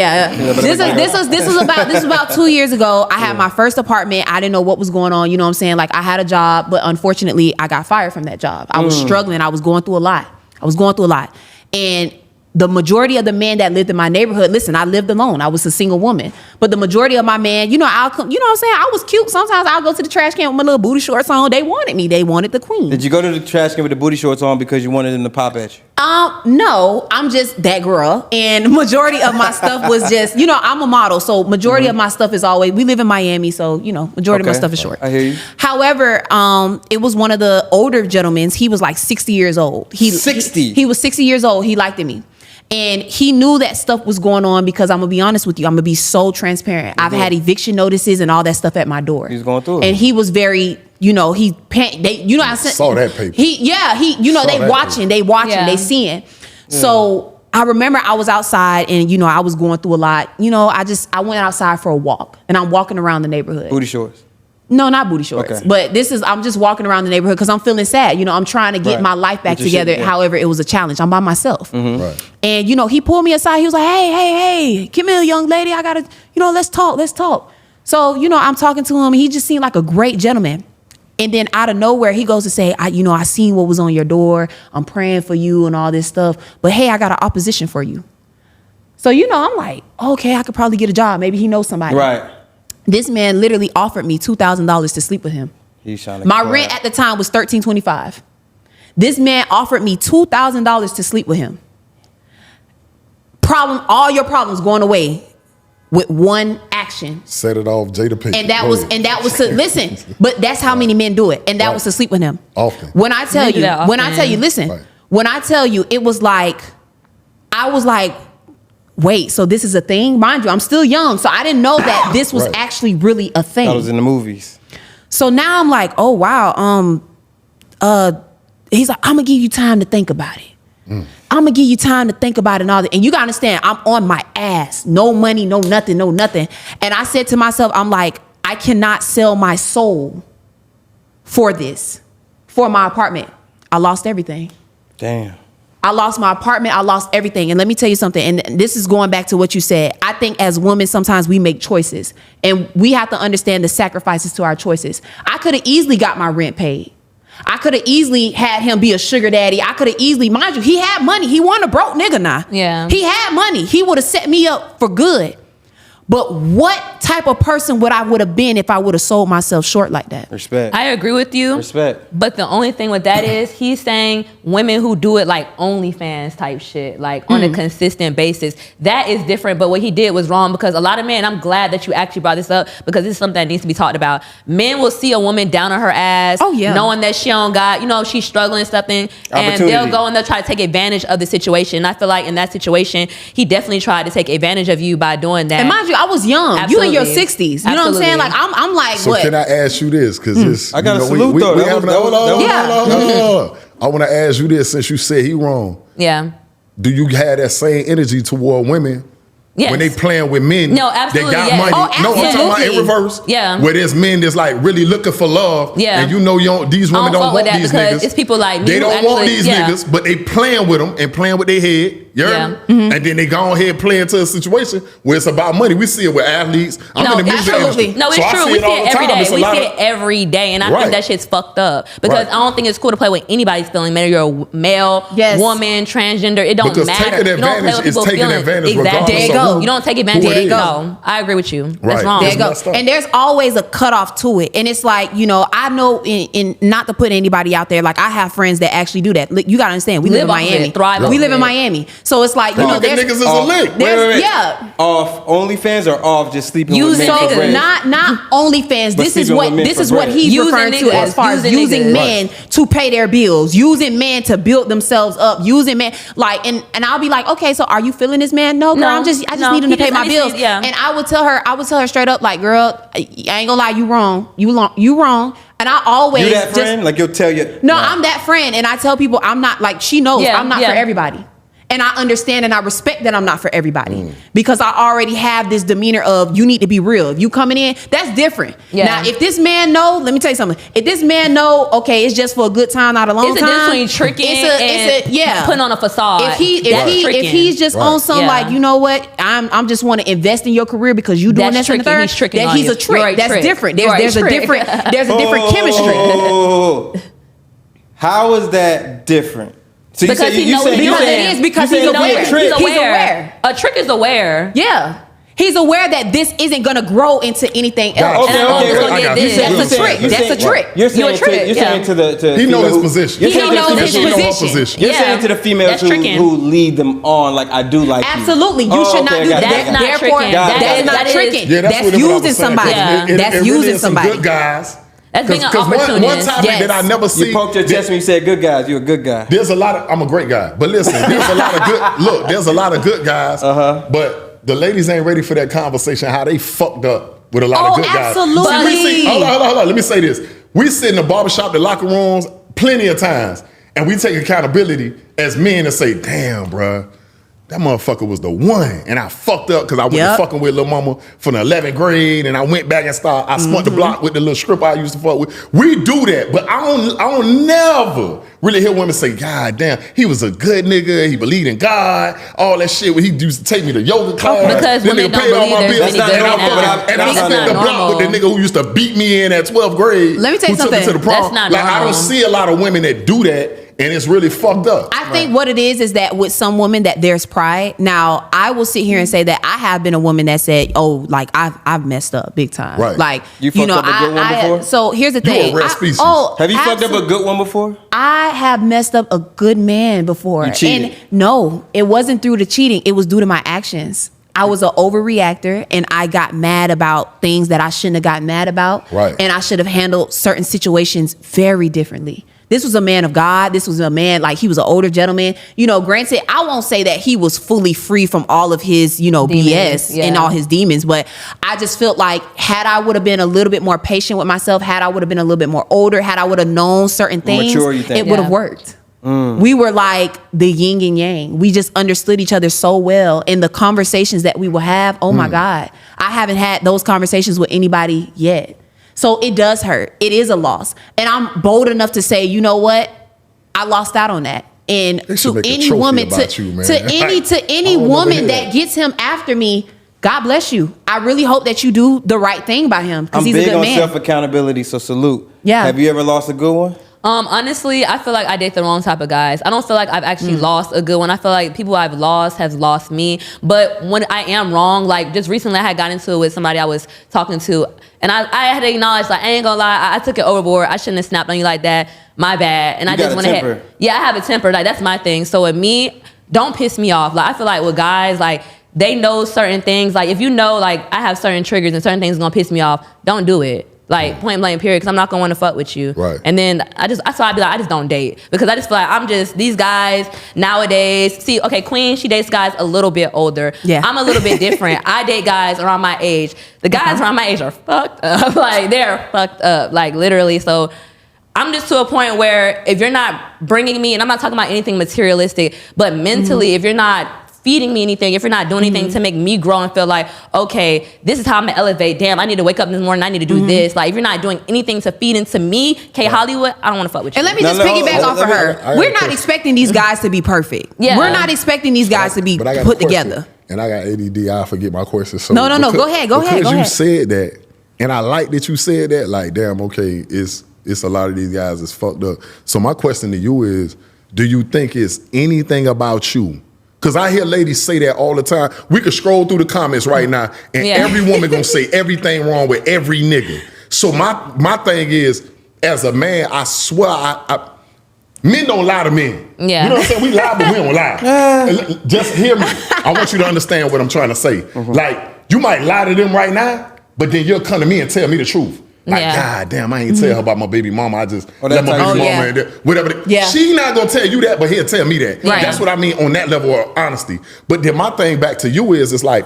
Speaker 3: this was about 2 years ago. I had my first apartment. I didn't know what was going on. You know what I'm saying? Like, I had a job, but unfortunately, I got fired from that job. I was struggling. I was going through a lot. And the majority of the men that lived in my neighborhood, listen, I lived alone. I was a single woman. But the majority of my men, I'll come, you know what I'm saying? I was cute. Sometimes I'll go to the trash can with my little booty shorts on. They wanted me. They wanted the queen.
Speaker 4: Did you go to the trash can with the booty shorts on because you wanted them to pop at you?
Speaker 3: No, I'm just that girl. And majority of my stuff was just, I'm a model. So majority of my stuff is always, we live in Miami. So, majority of my stuff is short.
Speaker 4: I hear you.
Speaker 3: However, it was one of the older gentlemen. He was like 60 years old.
Speaker 4: 60?
Speaker 3: He was 60 years old. He liked me. And he knew that stuff was going on, because I'm going to be honest with you. I'm going to be so transparent. I've had eviction notices and all that stuff at my door.
Speaker 4: He's going through it.
Speaker 3: And he was very, I
Speaker 5: saw that paper.
Speaker 3: They watching, they seeing. So I remember I was outside, and, I was going through a lot. I went outside for a walk, and I'm walking around the neighborhood.
Speaker 4: Booty shorts.
Speaker 3: No, not booty shorts. Okay. But I'm just walking around the neighborhood because I'm feeling sad. I'm trying to get my life back together. However, it was a challenge. I'm by myself.
Speaker 5: Right.
Speaker 3: And, he pulled me aside. He was like, hey, come here, young lady. I got to, let's talk. So, I'm talking to him, and he just seemed like a great gentleman. And then out of nowhere, he goes to say, I seen what was on your door. I'm praying for you and all this stuff. But, hey, I got an opposition for you. So, I'm like, okay, I could probably get a job. Maybe he knows somebody.
Speaker 4: Right.
Speaker 3: This man literally offered me $2,000 to sleep with him. My rent at the time was $1,325. This man offered me $2,000 to sleep with him. All your problems going away with one action.
Speaker 5: Set it off, Jada Pinkett.
Speaker 3: And that was to listen. But that's how many men do it. And that was to sleep with him.
Speaker 5: Often.
Speaker 3: When I tell you, listen. Right. When I tell you, it was like, I was like, wait, so this is a thing? Mind you, I'm still young, so I didn't know that this was actually really a thing.
Speaker 4: That was in the movies.
Speaker 3: So now I'm like, oh, wow. He's like, I'm going to give you time to think about it. I'm going to give you time to think about it and all that. And you got to understand, I'm on my ass. No money, no nothing. And I said to myself, I'm like, I cannot sell my soul for this, for my apartment. I lost everything.
Speaker 4: Damn.
Speaker 3: I lost my apartment. I lost everything. And let me tell you something. And this is going back to what you said. I think as women, sometimes we make choices, and we have to understand the sacrifices to our choices. I could have easily got my rent paid. I could have easily had him be a sugar daddy. I could have easily, mind you, he had money. He wasn't a broke nigga now.
Speaker 6: Yeah.
Speaker 3: He had money. He would have set me up for good. But what type of person would have been if I would have sold myself short like that?
Speaker 4: Respect.
Speaker 6: I agree with you.
Speaker 4: Respect.
Speaker 6: But the only thing with that is he's saying women who do it like OnlyFans type shit, like on a consistent basis. That is different. But what he did was wrong, because a lot of men, I'm glad that you actually brought this up, because this is something that needs to be talked about. Men will see a woman down on her ass, knowing that she don't got, she's struggling something, and they'll go and they'll try to take advantage of the situation. And I feel like in that situation, he definitely tried to take advantage of you by doing that.
Speaker 3: And mind you, I was young.
Speaker 6: Absolutely.
Speaker 3: You in your 60s. You know what I'm saying? Like, I'm like,
Speaker 5: so
Speaker 3: what?
Speaker 5: can I ask you this? Because
Speaker 4: I got to salute, though.
Speaker 5: Hold on. I want to ask you this, since you said he wrong.
Speaker 6: Yeah.
Speaker 5: Do you have that same energy toward women? Yes. When they playing with men that got money? No, I'm talking about in reverse.
Speaker 6: Yeah.
Speaker 5: Where there's men that's like really looking for love.
Speaker 6: Yeah.
Speaker 5: And these women don't want these niggas.
Speaker 6: It's people like me.
Speaker 5: They don't want these niggas, but they playing with them and playing with their head. You heard
Speaker 6: Yeah.
Speaker 5: me? And then they go ahead and play into a situation where it's about money. We see it with athletes. I'm in the music
Speaker 3: absolutely.
Speaker 5: industry.
Speaker 6: No, it's
Speaker 5: so I
Speaker 6: true. We see
Speaker 5: all
Speaker 6: it
Speaker 5: the
Speaker 6: every
Speaker 5: time.
Speaker 6: day.
Speaker 5: It's a
Speaker 6: We
Speaker 5: lot
Speaker 6: see
Speaker 5: of-
Speaker 6: it every day, and I
Speaker 5: Right.
Speaker 6: think that shit's fucked up because
Speaker 5: Right.
Speaker 6: I don't think it's cool to play with anybody's feeling. Whether you're a male,
Speaker 3: Yes.
Speaker 6: woman, transgender, it don't
Speaker 5: Because
Speaker 6: matter.
Speaker 5: taking
Speaker 6: You don't play
Speaker 5: advantage
Speaker 6: with
Speaker 5: is
Speaker 6: people's
Speaker 5: taking
Speaker 6: feelings.
Speaker 5: advantage
Speaker 6: Exactly.
Speaker 5: regardless
Speaker 3: There you
Speaker 5: of
Speaker 3: go.
Speaker 6: You don't take advantage.
Speaker 5: who it is.
Speaker 6: No, I agree with you. That's
Speaker 5: Right.
Speaker 6: wrong.
Speaker 3: There you go.
Speaker 5: messed up.
Speaker 3: And there's always a cutoff to it. And it's like, you know, I know in not to put anybody out there, like I have friends that actually do that. Look, you gotta understand, we live in
Speaker 6: Live off of
Speaker 3: Miami.
Speaker 6: it, thrive
Speaker 3: We
Speaker 6: off
Speaker 3: live
Speaker 6: of
Speaker 3: in
Speaker 6: it.
Speaker 3: Miami. So it's like, you
Speaker 5: You
Speaker 3: know,
Speaker 5: look at
Speaker 3: there's
Speaker 5: niggas as a lick.
Speaker 3: there's- yeah.
Speaker 4: Off OnlyFans or off just sleeping with
Speaker 6: Using
Speaker 4: men for
Speaker 6: niggas.
Speaker 4: bread?
Speaker 3: Not OnlyFans.
Speaker 4: But
Speaker 3: This is
Speaker 4: sleeping
Speaker 3: what
Speaker 4: with men
Speaker 3: this
Speaker 4: for
Speaker 3: is what
Speaker 4: bread.
Speaker 3: he's
Speaker 6: Using
Speaker 3: referring to
Speaker 6: niggas.
Speaker 3: as far as
Speaker 6: Using
Speaker 3: using
Speaker 6: niggas.
Speaker 3: men to pay their bills, using men to build themselves up, using men like and I'll be like, okay, so are you feeling this man? No, girl,
Speaker 6: No,
Speaker 3: I just
Speaker 6: no,
Speaker 3: need him
Speaker 6: he
Speaker 3: to pay
Speaker 6: just-
Speaker 3: my
Speaker 6: I just
Speaker 3: bills.
Speaker 6: need- yeah.
Speaker 3: And I would tell her straight up, like, girl, I ain't gonna lie, you wrong. You wrong. And I always
Speaker 4: You that
Speaker 3: just
Speaker 4: friend? Like you'll tell you.
Speaker 3: no, I'm that friend, and I tell people I'm not like she knows
Speaker 6: Yeah,
Speaker 3: I'm not
Speaker 6: yeah.
Speaker 3: for everybody, and I understand and I respect that I'm not for everybody because I already have this demeanor of you need to be real. If you coming in, that's different.
Speaker 6: Yeah.
Speaker 3: Now, if this man know, let me tell you something. If this man know, okay, it's just for a good time, not a long
Speaker 6: It's a
Speaker 3: time.
Speaker 6: difference between tricking and
Speaker 3: yeah.
Speaker 6: putting on a facade.
Speaker 3: If
Speaker 6: That's tricking.
Speaker 3: he's just
Speaker 5: Right.
Speaker 3: on some
Speaker 6: Yeah.
Speaker 3: like, you know what, I'm just want to invest in your career because you doing
Speaker 6: That's
Speaker 3: this and the
Speaker 6: tricking.
Speaker 3: third.
Speaker 6: He's tricking
Speaker 3: that
Speaker 6: on
Speaker 3: he's
Speaker 6: you.
Speaker 3: a trick.
Speaker 6: You're a
Speaker 3: That's
Speaker 6: trick.
Speaker 3: different.
Speaker 6: You're a
Speaker 3: There's a
Speaker 6: trick.
Speaker 3: different chemistry.
Speaker 4: Oh, how is that different? So you
Speaker 6: Because
Speaker 4: say-
Speaker 6: he
Speaker 4: you
Speaker 6: knows
Speaker 4: saying-
Speaker 6: it
Speaker 4: you
Speaker 6: is,
Speaker 4: saying-
Speaker 3: because
Speaker 4: you
Speaker 3: he's
Speaker 4: saying
Speaker 3: aware.
Speaker 4: a trick.
Speaker 6: He's
Speaker 3: He's
Speaker 6: aware.
Speaker 3: aware.
Speaker 6: A trick is aware.
Speaker 3: Yeah. He's aware that this isn't gonna grow into anything
Speaker 5: Gotcha.
Speaker 3: else.
Speaker 4: Okay,
Speaker 6: And I know
Speaker 4: okay,
Speaker 6: it's
Speaker 4: wait.
Speaker 6: gonna
Speaker 5: I
Speaker 6: get
Speaker 5: got
Speaker 6: this.
Speaker 5: you.
Speaker 3: That's a
Speaker 5: You're
Speaker 3: trick.
Speaker 5: saying-
Speaker 3: That's a trick.
Speaker 4: You're saying,
Speaker 6: You're a trick,
Speaker 4: you're saying
Speaker 6: yeah.
Speaker 4: to the
Speaker 5: He know
Speaker 4: female
Speaker 5: his
Speaker 4: who-
Speaker 5: position.
Speaker 4: You're
Speaker 3: He
Speaker 4: saying to the
Speaker 3: knows
Speaker 4: female
Speaker 3: his
Speaker 5: He
Speaker 4: who-
Speaker 5: know her
Speaker 3: position.
Speaker 5: position.
Speaker 4: You're
Speaker 6: Yeah.
Speaker 4: saying to the females
Speaker 6: That's
Speaker 4: who
Speaker 6: tricking.
Speaker 4: lead them on, like I do like you.
Speaker 3: Absolutely. You
Speaker 4: Oh,
Speaker 3: should not
Speaker 4: okay,
Speaker 3: do
Speaker 4: got it,
Speaker 3: that.
Speaker 4: got it.
Speaker 6: That's not
Speaker 3: Therefore,
Speaker 6: tricking.
Speaker 4: Got it,
Speaker 3: that
Speaker 4: got
Speaker 3: is
Speaker 4: it.
Speaker 3: not
Speaker 6: That is-
Speaker 3: tricking.
Speaker 5: Yeah,
Speaker 3: that's
Speaker 5: what I was
Speaker 3: using
Speaker 5: saying.
Speaker 3: somebody.
Speaker 6: Yeah.
Speaker 3: That's
Speaker 5: It really
Speaker 3: using
Speaker 5: is some
Speaker 3: somebody.
Speaker 5: good guys.
Speaker 6: That's being an
Speaker 5: One
Speaker 6: opportunist.
Speaker 5: topic
Speaker 3: Yes.
Speaker 5: that I never see.
Speaker 4: You poked your chest when you said good guys. You're a good guy.
Speaker 5: There's a lot of. I'm a great guy, but listen, there's a lot of good. Look, there's a lot of good guys. But the ladies ain't ready for that conversation. How they fucked up with a lot
Speaker 3: Oh,
Speaker 5: of good guys.
Speaker 3: absolutely.
Speaker 5: See, hold on. Let me say this. We sit in the barbershop, the locker rooms, plenty of times, and we take accountability as men and say, "Damn, bruh. That motherfucker was the one." And I fucked up because I went
Speaker 3: Yep.
Speaker 5: fucking with little mama from the 11th grade, and I went back and I spun the block with the little stripper I used to fuck with. We do that, but I don't never really hear women say, "God damn, he was a good nigga. He believed in God, all that shit." When he used to take me to yoga class,
Speaker 6: Because
Speaker 5: then
Speaker 6: women
Speaker 5: nigga
Speaker 6: don't
Speaker 5: paid all
Speaker 6: believe
Speaker 5: my
Speaker 6: there's
Speaker 5: bills,
Speaker 6: any
Speaker 4: good
Speaker 5: and I
Speaker 4: men
Speaker 5: fucked
Speaker 4: out
Speaker 5: up,
Speaker 4: there.
Speaker 5: and I
Speaker 6: That's
Speaker 5: spent
Speaker 6: not
Speaker 5: the block
Speaker 6: normal.
Speaker 5: with the nigga who used to beat me in at 12th grade.
Speaker 3: Let me tell you
Speaker 5: who took me to
Speaker 3: something.
Speaker 5: the prom.
Speaker 6: That's not
Speaker 5: Like I
Speaker 6: normal.
Speaker 5: don't see a lot of women that do that, and it's really fucked up.
Speaker 3: I think what it is that with some women that there's pride. Now, I will sit here and say that I have been a woman that said, "Oh, like I've messed up big time."
Speaker 5: Right.
Speaker 3: Like
Speaker 4: You fucked up a good one before?
Speaker 3: So here's the
Speaker 5: You a
Speaker 3: thing.
Speaker 5: rare species.
Speaker 4: Have you fucked up a
Speaker 3: absolutely.
Speaker 4: good one before?
Speaker 3: I have messed up a good man before.
Speaker 4: You cheated.
Speaker 3: And no, it wasn't through the cheating. It was due to my actions. I was an overreactor and I got mad about things that I shouldn't have gotten mad about.
Speaker 5: Right.
Speaker 3: And I should have handled certain situations very differently. This was a man of God. This was a man, like he was an older gentleman. You know, granted, I won't say that he was fully free from all of his, you know,
Speaker 6: Demons,
Speaker 3: BS
Speaker 6: yeah.
Speaker 3: and all his demons. But I just felt like had I would have been a little bit more patient with myself, had I would have been a little bit more older, had I would have known certain things,
Speaker 4: Mature, you think?
Speaker 3: it would have
Speaker 6: Yeah.
Speaker 3: worked. We were like the yin and yang. We just understood each other so well. And the conversations that we will have, oh my God, I haven't had those conversations with anybody yet. So it does hurt. It is a loss. And I'm bold enough to say, you know what? I lost out on that. And
Speaker 5: They should
Speaker 3: to
Speaker 5: make a
Speaker 3: any
Speaker 5: trophy
Speaker 3: woman,
Speaker 5: about you, man.
Speaker 3: to any
Speaker 5: I don't
Speaker 3: woman
Speaker 5: never hear
Speaker 3: that gets him after me, God bless you. I really hope that you do the right thing by him because
Speaker 4: I'm
Speaker 3: he's a
Speaker 4: big
Speaker 3: good
Speaker 4: on
Speaker 3: man.
Speaker 4: self accountability, so salute.
Speaker 3: Yeah.
Speaker 4: Have you ever lost a good one?
Speaker 6: Honestly, I feel like I date the wrong type of guys. I don't feel like I've actually lost a good one. I feel like people I've lost have lost me. But when I am wrong, like just recently I had got into it with somebody I was talking to, and I had to acknowledge, like, I ain't gonna lie, I took it overboard. I shouldn't have snapped on you like that. My bad. And
Speaker 4: You
Speaker 6: I just
Speaker 4: got a
Speaker 6: went ahead.
Speaker 4: temper.
Speaker 6: Yeah, I have a temper. Like, that's my thing. So with me, don't piss me off. Like, I feel like with guys, like, they know certain things. Like, if you know, like, I have certain triggers and certain things gonna piss me off, don't do it. Like, point blank, period, because I'm not gonna want to fuck with you.
Speaker 5: Right.
Speaker 6: And then that's why I be like, I just don't date. Because I just feel like these guys nowadays, see, okay, Queen, she dates guys a little bit older.
Speaker 3: Yeah.
Speaker 6: I'm a little bit different. I date guys around my age. The guys around my age are fucked up. Like, they're fucked up, like, literally. So I'm just to a point where if you're not bringing me, and I'm not talking about anything materialistic, but mentally, if you're not feeding me anything, if you're not doing anything to make me grow and feel like, okay, this is how I'm gonna elevate. Damn, I need to wake up this morning. I need to do this. Like, if you're not doing anything to feed into me, K Hollywood, I don't want to fuck with you.
Speaker 3: And let me
Speaker 4: No,
Speaker 3: just
Speaker 4: no,
Speaker 3: piggyback off of her.
Speaker 5: I got
Speaker 3: We're
Speaker 5: a
Speaker 3: not
Speaker 5: question.
Speaker 3: expecting these guys to be perfect.
Speaker 6: Yeah.
Speaker 3: We're not expecting these guys to be
Speaker 5: But I got a
Speaker 3: put
Speaker 5: question,
Speaker 3: together.
Speaker 5: and I got ADD. I forget my question. So
Speaker 3: No. Go ahead.
Speaker 5: Because you said that, and I like that you said that. Like, damn, okay, it's a lot of these guys is fucked up. So my question to you is, do you think it's anything about you? Because I hear ladies say that all the time. We could scroll through the comments right now, and every woman gonna say everything wrong with every nigga. So my thing is, as a man, I swear, men don't lie to men.
Speaker 6: Yeah.
Speaker 5: You know what I'm saying? We lie, but we don't lie. Just hear me. I want you to understand what I'm trying to say. Like, you might lie to them right now, but then you'll come to me and tell me the truth. Like, God damn, I ain't tell her about my baby mama. I just let my baby mama and whatever.
Speaker 3: Yeah.
Speaker 5: She not gonna tell you that, but he'll tell me that.
Speaker 3: Right.
Speaker 5: That's what I mean on that level of honesty. But then my thing back to you is, it's like,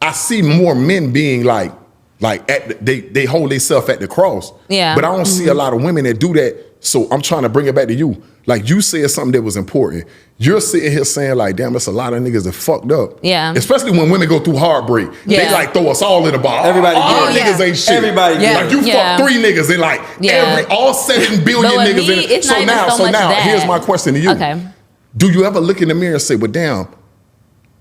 Speaker 5: I see more men being like they hold themselves at the cross.
Speaker 6: Yeah.
Speaker 5: But I don't see a lot of women that do that. So I'm trying to bring it back to you. Like, you said something that was important. You're sitting here saying, like, damn, there's a lot of niggas that fucked up.
Speaker 6: Yeah.
Speaker 5: Especially when women go through heartbreak.
Speaker 6: Yeah.
Speaker 5: They like throw us all in the bar.
Speaker 4: Everybody
Speaker 5: all
Speaker 4: get it.
Speaker 5: niggas ain't shit.
Speaker 4: Everybody get it.
Speaker 5: Like, you
Speaker 6: Yeah.
Speaker 5: fuck 3 niggas and like all 7 billion
Speaker 6: But with
Speaker 5: niggas
Speaker 6: me,
Speaker 5: in it.
Speaker 6: it's not even so much
Speaker 5: now
Speaker 6: that.
Speaker 5: here's my question to you.
Speaker 6: Okay.
Speaker 5: Do you ever look in the mirror and say, well, damn,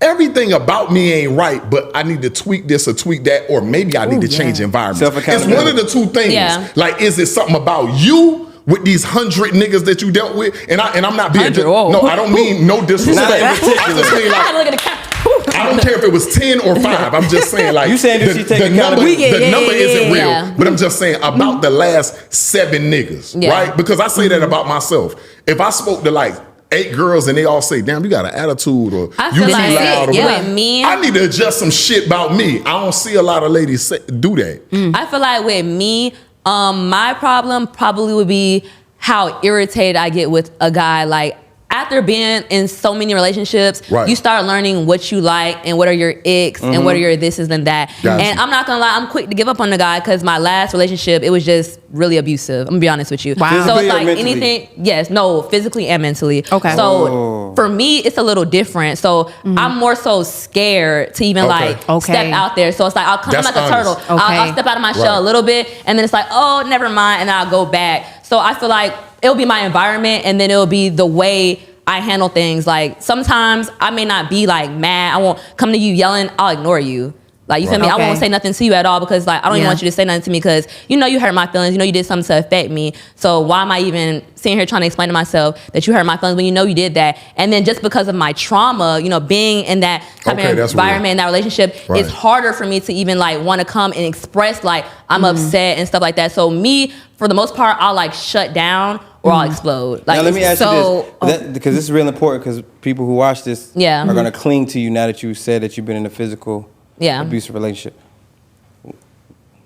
Speaker 5: everything about me ain't right, but I need to tweak this or tweak that, or maybe I need to change environment. It's
Speaker 4: Self-accountability.
Speaker 5: one of the two things.
Speaker 6: Yeah.
Speaker 5: Like, is it something about you with these 100 niggas that you dealt with? And I'm not being
Speaker 6: 100, whoa.
Speaker 5: no, I don't mean no disrespect.
Speaker 4: Not in
Speaker 5: I just mean
Speaker 6: I had to
Speaker 5: like,
Speaker 6: look at the camera.
Speaker 5: I don't care if it was 10 or 5. I'm just saying, like,
Speaker 4: You saying that she take
Speaker 5: the number,
Speaker 4: accountability.
Speaker 5: the number isn't real.
Speaker 6: Yeah.
Speaker 5: But I'm just saying about the last 7 niggas,
Speaker 6: Yeah.
Speaker 5: right? Because I say that about myself. If I spoke to like 8 girls and they all say, damn, you got an attitude, or
Speaker 6: I
Speaker 5: you
Speaker 6: feel
Speaker 5: too
Speaker 6: like
Speaker 5: loud, or
Speaker 6: with
Speaker 5: whatever,
Speaker 6: me,
Speaker 5: I need to adjust some shit about me. I don't see a lot of ladies do that.
Speaker 6: I feel like with me, my problem probably would be how irritated I get with a guy. Like, after being in so many relationships,
Speaker 5: Right.
Speaker 6: you start learning what you like and what are your icks and what are your thises and that.
Speaker 5: Gotcha.
Speaker 6: And I'm not gonna lie, I'm quick to give up on the guy because my last relationship, it was just really abusive. I'm gonna be honest with you.
Speaker 3: Wow.
Speaker 6: So
Speaker 4: Physically
Speaker 6: it's
Speaker 4: or
Speaker 6: like
Speaker 4: mentally?
Speaker 6: anything, yes, no, physically and mentally.
Speaker 3: Okay.
Speaker 6: So for me, it's a little different. So I'm more so scared to even like
Speaker 3: Okay.
Speaker 6: step out there. So it's like, I'm
Speaker 5: That's
Speaker 6: like a
Speaker 5: honest.
Speaker 6: turtle. I'll
Speaker 3: Okay.
Speaker 6: step out of my
Speaker 5: Right.
Speaker 6: shell a little bit and then it's like, oh, never mind, and then I'll go back. So I feel like it'll be my environment and then it'll be the way I handle things. Like, sometimes I may not be like mad. I won't come to you yelling. I'll ignore you. Like, you feel me? I
Speaker 3: Okay.
Speaker 6: won't say nothing to you at all because like I don't even
Speaker 3: Yeah.
Speaker 6: want you to say nothing to me because you know you hurt my feelings. You know you did something to affect me. So why am I even sitting here trying to explain to myself that you hurt my feelings when you know you did that? And then just because of my trauma, you know, being in that type
Speaker 5: Okay,
Speaker 6: of
Speaker 5: that's real.
Speaker 6: environment, in that relationship,
Speaker 5: Right.
Speaker 6: it's harder for me to even like want to come and express like I'm upset and stuff like that. So me, for the most part, I'll like shut down or I'll explode. Like,
Speaker 4: Now let me ask
Speaker 3: so-
Speaker 4: you this, because this is real important, because people who watch this
Speaker 6: Yeah.
Speaker 4: are going to cling to you now that you said that you've been in a physical
Speaker 6: Yeah.
Speaker 4: abusive relationship.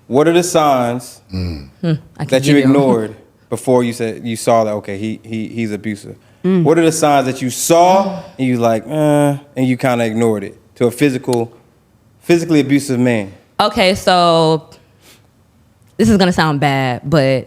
Speaker 4: What are the signs
Speaker 6: I can
Speaker 4: that you
Speaker 6: give
Speaker 4: ignored before you saw that, okay, he's abusive? What are the signs that you saw and you like, and you kind of ignored it to a physically abusive man?
Speaker 6: Okay, so this is gonna sound bad, but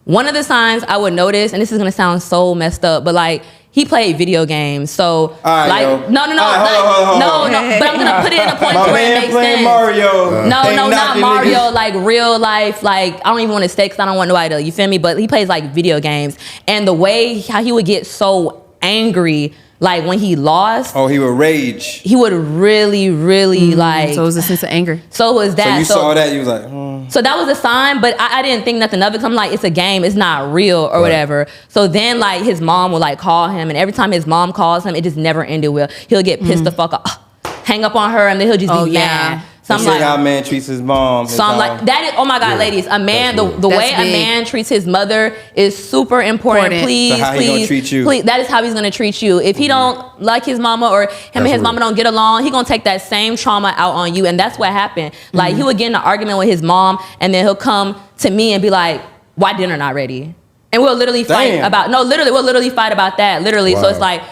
Speaker 6: one of the signs I would notice, and this is gonna sound so messed up, but like he played video games, so
Speaker 4: right,
Speaker 6: like
Speaker 4: yo.
Speaker 6: no,
Speaker 4: All right, hold on.
Speaker 6: but I'm gonna put it in a point
Speaker 4: My
Speaker 6: where it
Speaker 4: man
Speaker 6: makes
Speaker 4: playing
Speaker 6: sense.
Speaker 4: Mario.
Speaker 6: No,
Speaker 4: ain't
Speaker 6: not
Speaker 4: knocking
Speaker 6: Mario,
Speaker 4: niggas.
Speaker 6: like real life, like I don't even want to say because I don't want nobody to, you feel me? But he plays like video games, and the way how he would get so angry, like when he lost,
Speaker 4: Oh, he would rage.
Speaker 6: he would really, really like.
Speaker 3: So it was a sense of anger.
Speaker 6: So was that.
Speaker 4: So you saw that, you was like,
Speaker 6: So that was a sign, but I didn't think nothing of it. 'Cause I'm like, it's a game, it's not real or whatever. So then like his mom would like call him, and every time his mom calls him, it just never ended well. He'll get pissed the fuck off, hang up on her, and then he'll just
Speaker 3: Oh,
Speaker 6: be
Speaker 3: yeah.
Speaker 6: mad. So
Speaker 4: They
Speaker 6: I'm
Speaker 4: say how a
Speaker 6: like,
Speaker 4: man treats his mom.
Speaker 6: so I'm like, that is, oh my God, ladies, a man, the
Speaker 3: That's
Speaker 6: way a
Speaker 3: big.
Speaker 6: man treats his mother is super important.
Speaker 3: Important.
Speaker 6: Please,
Speaker 4: So how he gonna
Speaker 6: please,
Speaker 4: treat you?
Speaker 6: please, that is how he's gonna treat you. If he don't like his mama or him and his
Speaker 5: That's
Speaker 6: mama
Speaker 5: real.
Speaker 6: don't get along, he gonna take that same trauma out on you. And that's what happened. Like he would get in an argument with his mom and then he'll come to me and be like, why dinner not ready? And we'll literally fight
Speaker 4: Damn.
Speaker 6: about, we'll literally fight about that. Literally. So
Speaker 5: Wow.
Speaker 6: it's like,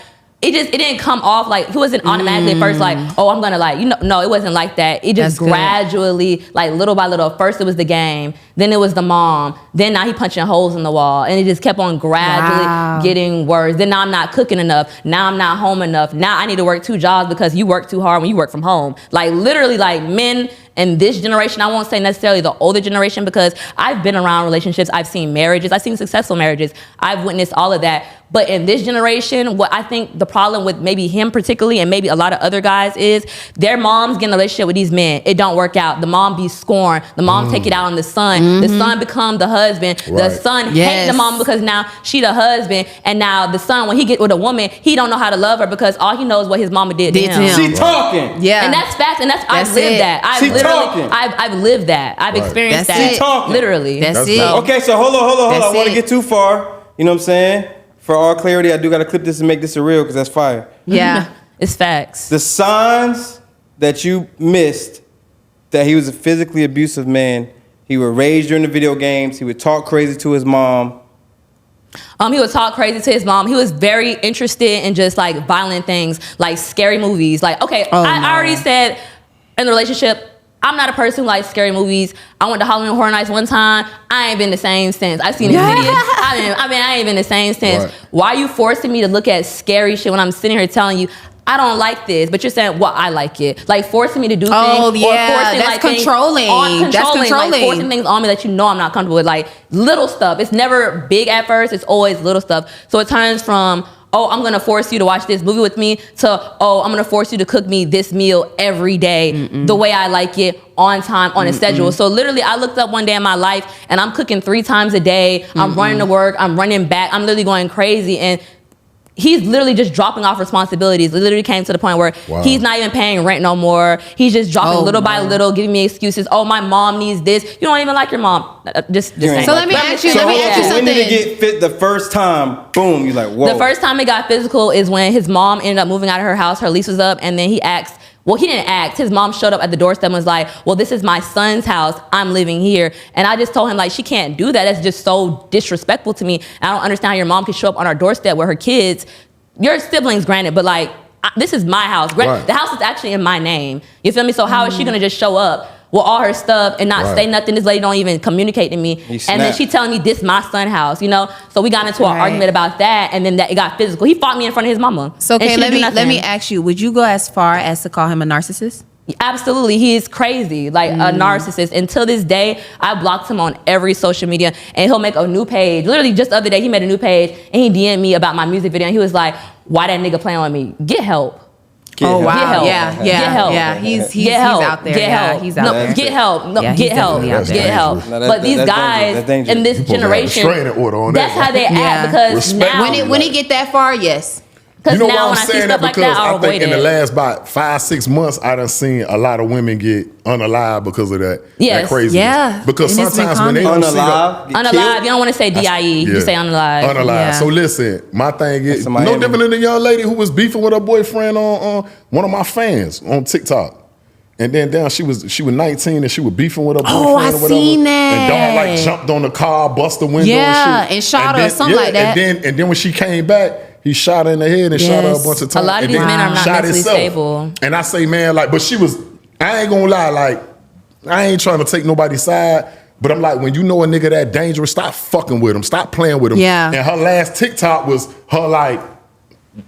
Speaker 6: it didn't come off like he wasn't automatically at first like, oh, I'm gonna like, no, it wasn't like that. It just gradually, like little by little. First it was the game, then it was the mom, then now he punching holes in the wall, and it just kept on gradually getting worse. Then now I'm not cooking enough. Now I'm not home enough. Now I need to work 2 jobs because you work too hard when you work from home. Like literally, like men in this generation, I won't say necessarily the older generation because I've been around relationships, I've seen marriages, I've seen successful marriages, I've witnessed all of that. But in this generation, what I think the problem with maybe him particularly and maybe a lot of other guys is their moms get in a relationship with these men. It don't work out. The mom be scorned. The mom take it out on the son. The son become the husband.
Speaker 5: Right.
Speaker 6: The son hate the mom because now she the husband. And now the son, when he get with a woman, he don't know how to love her because all he knows what his mama did to him.
Speaker 4: She talking.
Speaker 3: Yeah.
Speaker 6: And that's facts. And I've lived that. I've lived that. I've experienced
Speaker 3: That's
Speaker 6: that.
Speaker 3: it.
Speaker 4: Talking.
Speaker 6: Literally.
Speaker 3: That's it.
Speaker 4: Okay, so hold on.
Speaker 3: That's
Speaker 4: I want to
Speaker 3: it.
Speaker 4: get too far. You know what I'm saying? For all clarity, I do got to clip this and make this a reel because that's fire.
Speaker 3: Yeah.
Speaker 6: It's facts.
Speaker 4: The signs that you missed that he was a physically abusive man. He would rage during the video games. He would talk crazy to his mom.
Speaker 6: He would talk crazy to his mom. He was very interested in just like violent things, like scary movies. Like, okay, I already said in the relationship, I'm not a person who likes scary movies. I went to Halloween Horror Nights one time. I ain't been the same since. I've seen his videos. I ain't been the same since.
Speaker 5: Right.
Speaker 6: Why are you forcing me to look at scary shit when I'm sitting here telling you I don't like this, but you're saying, well, I like it. Like forcing me to do things.
Speaker 3: Oh, yeah,
Speaker 6: or forcing,
Speaker 3: that's
Speaker 6: like,
Speaker 3: controlling.
Speaker 6: Things
Speaker 3: That's controlling.
Speaker 6: Like forcing things on me that you know I'm not comfortable with. Like little stuff. It's never big at first. It's always little stuff. So it turns from, oh, I'm going to force you to watch this movie with me to, oh, I'm going to force you to cook me this meal every day the way I like it, on time, on a schedule. So literally, I looked up one day in my life and I'm cooking 3 times a day. I'm running to work. I'm running back. I'm literally going crazy. And he's literally just dropping off responsibilities. It literally came to the point where he's not even paying rent no more. He's just dropping little by little, giving me excuses. Oh, my mom needs this. You don't even like your mom. Just saying.
Speaker 3: So let me ask you something.
Speaker 4: When did it get fit the first time? Boom, you're like, whoa.
Speaker 6: The first time it got physical is when his mom ended up moving out of her house. Her lease was up, and then he asked. Well, he didn't ask. His mom showed up at the doorstep and was like, well, this is my son's house. I'm living here. And I just told him, like, she can't do that. That's just so disrespectful to me. I don't understand how your mom can show up on our doorstep with her kids. Your siblings, granted, but like, this is my house.
Speaker 5: Right.
Speaker 6: The house is actually in my name. You feel me? So how is she gonna just show up with all her stuff and not say nothing? This lady don't even communicate to me. And then she telling me this my son's house, you know? So we got into an argument about that, and then it got physical. He fought me in front of his mama.
Speaker 3: So okay,
Speaker 6: And she didn't do
Speaker 3: let me
Speaker 6: nothing.
Speaker 3: ask you, would you go as far as to call him a narcissist?
Speaker 6: Absolutely, he is crazy, like a narcissist. Until this day, I blocked him on every social media, and he'll make a new page. Literally, just the other day, he made a new page, and he DM'd me about my music video, and he was like, "Why that nigga playing with me? Get help."
Speaker 3: Get help.
Speaker 6: Yeah.
Speaker 3: He's out there.
Speaker 6: Get help.
Speaker 3: He's out there.
Speaker 6: Get help. No,
Speaker 3: Yeah, he's
Speaker 6: get help.
Speaker 3: definitely out there.
Speaker 6: Get help.
Speaker 4: No,
Speaker 6: But these guys
Speaker 4: that's dangerous.
Speaker 6: in this
Speaker 5: You supposed to have a
Speaker 6: generation,
Speaker 5: restraining order on
Speaker 6: that's
Speaker 5: that.
Speaker 6: how they
Speaker 3: Yeah.
Speaker 6: act because
Speaker 5: Respect.
Speaker 6: now,
Speaker 3: When it get that far, yes.
Speaker 6: because
Speaker 5: You know
Speaker 6: now
Speaker 5: why
Speaker 6: when
Speaker 5: I'm
Speaker 6: I see
Speaker 5: saying
Speaker 6: stuff
Speaker 5: that?
Speaker 6: like
Speaker 5: Because
Speaker 6: that, I'll
Speaker 5: I think
Speaker 6: avoid
Speaker 5: in the
Speaker 6: it.
Speaker 5: last about 5-6 months, I done seen a lot of women get unalived because of that.
Speaker 6: Yes.
Speaker 5: That craziness.
Speaker 3: Yeah.
Speaker 5: Because
Speaker 3: And it's been
Speaker 5: sometimes when they don't see the,
Speaker 4: Unalive. get
Speaker 6: Unalive,
Speaker 4: killed?
Speaker 6: you don't want to say DIE. You say unalive.
Speaker 5: Unalive.
Speaker 3: Yeah.
Speaker 5: So listen, my thing is
Speaker 4: That's in
Speaker 5: no
Speaker 4: Miami.
Speaker 5: different than the young lady who was beefing with her boyfriend on one of my fans on TikTok. And then down she was 19 and she was beefing with her boyfriend
Speaker 3: Oh, I
Speaker 5: or whatever.
Speaker 3: seen that.
Speaker 5: And dog like jumped on the car, bust the window
Speaker 3: Yeah,
Speaker 5: and shit.
Speaker 3: and shot her or
Speaker 5: then,
Speaker 3: something like that.
Speaker 5: And then when she came back, he shot her in the head and shot her a
Speaker 3: Yes.
Speaker 5: bunch of times.
Speaker 6: A lot of
Speaker 5: and
Speaker 6: these
Speaker 5: then
Speaker 6: men are not
Speaker 5: shot
Speaker 6: mentally
Speaker 5: himself.
Speaker 6: stable.
Speaker 5: And I say, man, like, but she was, I ain't gonna lie, like, I ain't trying to take nobody's side, but I'm like, when you know a nigga that dangerous, stop fucking with him. Stop playing with him.
Speaker 3: Yeah.
Speaker 5: And her last TikTok was her like,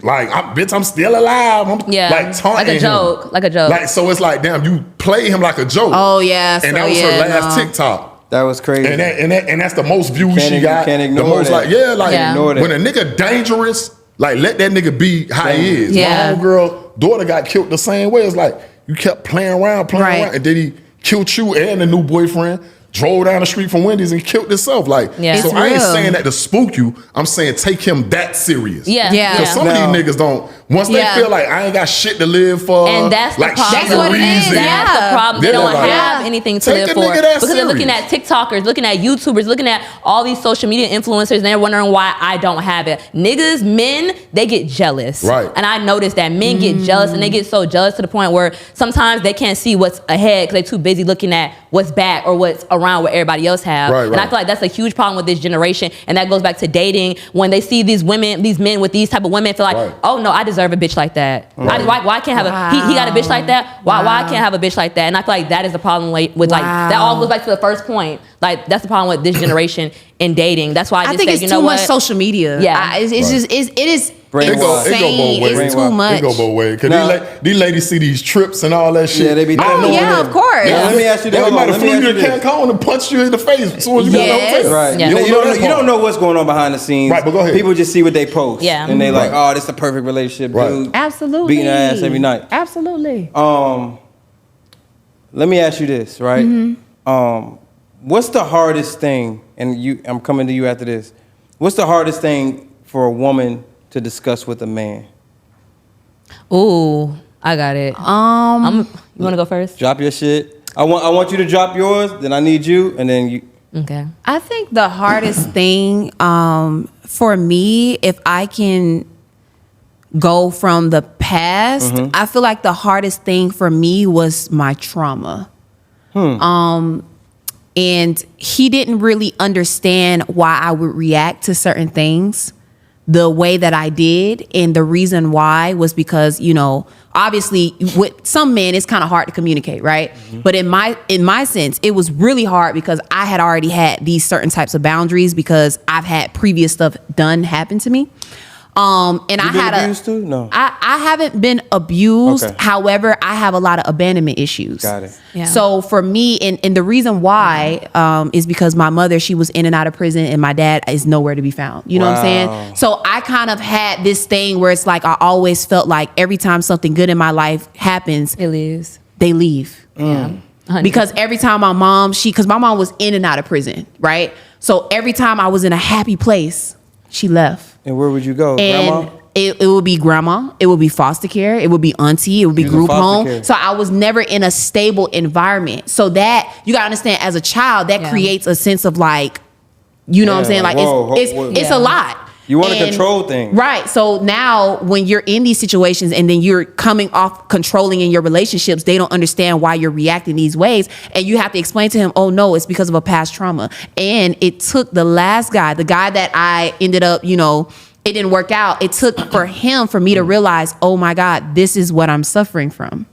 Speaker 5: I'm still alive. I'm
Speaker 6: Yeah.
Speaker 5: like taunting
Speaker 6: Like a joke.
Speaker 5: him.
Speaker 6: Like a joke.
Speaker 5: Like, so it's like, damn, you play him like a joke.
Speaker 3: Oh, yeah.
Speaker 5: And
Speaker 3: So,
Speaker 5: that was
Speaker 3: yeah,
Speaker 5: her last
Speaker 3: no.
Speaker 5: TikTok.
Speaker 4: That was crazy.
Speaker 5: And that's the most views she got.
Speaker 4: Can't
Speaker 5: the
Speaker 4: ignore
Speaker 5: most
Speaker 4: that.
Speaker 5: like, yeah, like
Speaker 6: Yeah.
Speaker 4: Ignore that.
Speaker 5: when a nigga dangerous, like let that nigga be how he is.
Speaker 3: Yeah.
Speaker 5: My homegirl daughter got killed the same way. It's like you kept playing around,
Speaker 3: Right.
Speaker 5: and then he killed you and the new boyfriend. Drove down the street from Wendy's and killed himself. Like,
Speaker 6: Yeah.
Speaker 5: so
Speaker 3: It's
Speaker 5: I ain't
Speaker 3: real.
Speaker 5: saying that to spook you. I'm saying take him that serious.
Speaker 6: Yeah.
Speaker 3: Yeah.
Speaker 5: Because some
Speaker 4: Now-
Speaker 5: of these niggas don't. Once they
Speaker 3: Yeah.
Speaker 5: feel like I ain't got shit to live for,
Speaker 6: And that's the
Speaker 5: like
Speaker 6: problem.
Speaker 5: shit
Speaker 3: That's what it is.
Speaker 5: reason.
Speaker 3: Yeah.
Speaker 6: That's the problem. They
Speaker 5: Yeah,
Speaker 6: don't
Speaker 5: like-
Speaker 6: have anything to
Speaker 5: Take
Speaker 6: live
Speaker 5: a
Speaker 6: for
Speaker 5: nigga that
Speaker 6: because they're looking
Speaker 5: serious.
Speaker 6: at TikTokers, looking at YouTubers, looking at all these social media influencers, and they're wondering why I don't have it. Niggas, men, they get jealous.
Speaker 5: Right.
Speaker 6: And I noticed that men get jealous, and they get so jealous to the point where sometimes they can't see what's ahead because they're too busy looking at what's back or what's around around what everybody else have.
Speaker 5: Right,
Speaker 6: And I
Speaker 5: right.
Speaker 6: feel like that's a huge problem with this generation. And that goes back to dating. When they see these men with these type of women, feel like,
Speaker 5: Right.
Speaker 6: oh no, I deserve a bitch like that. Why can't I have he got a bitch like that? Why I can't have a bitch like that? And I feel like that is the problem with like that all goes back to the first point. Like that's the problem with this generation in dating. That's why I just
Speaker 3: think
Speaker 6: say,
Speaker 3: it's
Speaker 6: you
Speaker 3: too
Speaker 6: know
Speaker 3: much
Speaker 6: what?
Speaker 3: social media.
Speaker 6: Yeah.
Speaker 3: It's just it is
Speaker 4: Brainwash.
Speaker 3: insane.
Speaker 5: It go both ways.
Speaker 3: It's too much.
Speaker 5: It go both ways. Cause
Speaker 4: No.
Speaker 5: these ladies see these trips and all that shit.
Speaker 4: Yeah, they be
Speaker 5: don't
Speaker 4: thinking-
Speaker 5: know
Speaker 3: Oh, yeah,
Speaker 5: what
Speaker 3: of course.
Speaker 4: Now, let me ask you
Speaker 5: They
Speaker 4: this. Hold
Speaker 5: might
Speaker 4: on,
Speaker 5: have
Speaker 4: let me
Speaker 5: flew
Speaker 4: ask
Speaker 5: you
Speaker 4: you
Speaker 5: to
Speaker 4: this.
Speaker 5: Cancun and punched you in the face as soon as you got in the
Speaker 3: Yes.
Speaker 5: hotel.
Speaker 4: Right.
Speaker 6: Yeah.
Speaker 4: You,
Speaker 5: You
Speaker 4: you
Speaker 5: don't know
Speaker 4: don't,
Speaker 5: that
Speaker 4: you don't
Speaker 5: part.
Speaker 4: know what's going on behind the scenes.
Speaker 5: Right, but go ahead.
Speaker 4: People just see what they post.
Speaker 6: Yeah.
Speaker 4: And they like,
Speaker 5: Right.
Speaker 4: oh, this is the perfect relationship,
Speaker 5: Right.
Speaker 4: dude.
Speaker 3: Absolutely.
Speaker 4: Beating her ass every night.
Speaker 3: Absolutely.
Speaker 4: Let me ask you this, right? What's the hardest thing, and I'm coming to you after this. What's the hardest thing for a woman to discuss with a man?
Speaker 6: Ooh, I got it. You want to go first?
Speaker 4: Drop your shit. I want you to drop yours, then I need you, and then you.
Speaker 6: Okay.
Speaker 3: I think the hardest thing for me, if I can go from the past, I feel like the hardest thing for me was my trauma. And he didn't really understand why I would react to certain things the way that I did. And the reason why was because, you know, obviously with some men, it's kind of hard to communicate, right? But in my sense, it was really hard because I had already had these certain types of boundaries because I've had previous stuff happen to me. And
Speaker 4: You
Speaker 3: I
Speaker 4: been
Speaker 3: had
Speaker 4: abused too? No.
Speaker 3: I haven't been abused.
Speaker 4: Okay.
Speaker 3: However, I have a lot of abandonment issues.
Speaker 4: Got it.
Speaker 6: Yeah.
Speaker 3: So for me, and the reason why is because my mother, she was in and out of prison, and my dad is nowhere to be found. You know what I'm
Speaker 4: Wow.
Speaker 3: saying? So I kind of had this thing where it's like I always felt like every time something good in my life happens,
Speaker 6: It is.
Speaker 3: they leave.
Speaker 6: Yeah.
Speaker 3: Because every time my mom, because my mom was in and out of prison, right? So every time I was in a happy place, she left.
Speaker 4: And where would you go,
Speaker 3: And
Speaker 4: Grandma?
Speaker 3: it would be grandma, it would be foster care, it would be auntie, it would be
Speaker 4: He was in
Speaker 3: group
Speaker 4: foster
Speaker 3: home.
Speaker 4: care.
Speaker 3: So I was never in a stable environment. So that, you gotta understand, as a child, that
Speaker 6: Yeah.
Speaker 3: creates a sense of like, you know what I'm
Speaker 4: Yeah,
Speaker 3: saying? Like
Speaker 4: whoa,
Speaker 3: it's
Speaker 4: whoa.
Speaker 3: it's
Speaker 6: Yeah.
Speaker 3: a lot.
Speaker 4: You wanna
Speaker 3: And-
Speaker 4: control things.
Speaker 3: Right. So now when you're in these situations and then you're coming off controlling in your relationships, they don't understand why you're reacting these ways. And you have to explain to him, oh no, it's because of a past trauma. And it took the last guy, the guy that I ended up, you know, it didn't work out. It took for me to realize, oh my God, this is what I'm suffering from.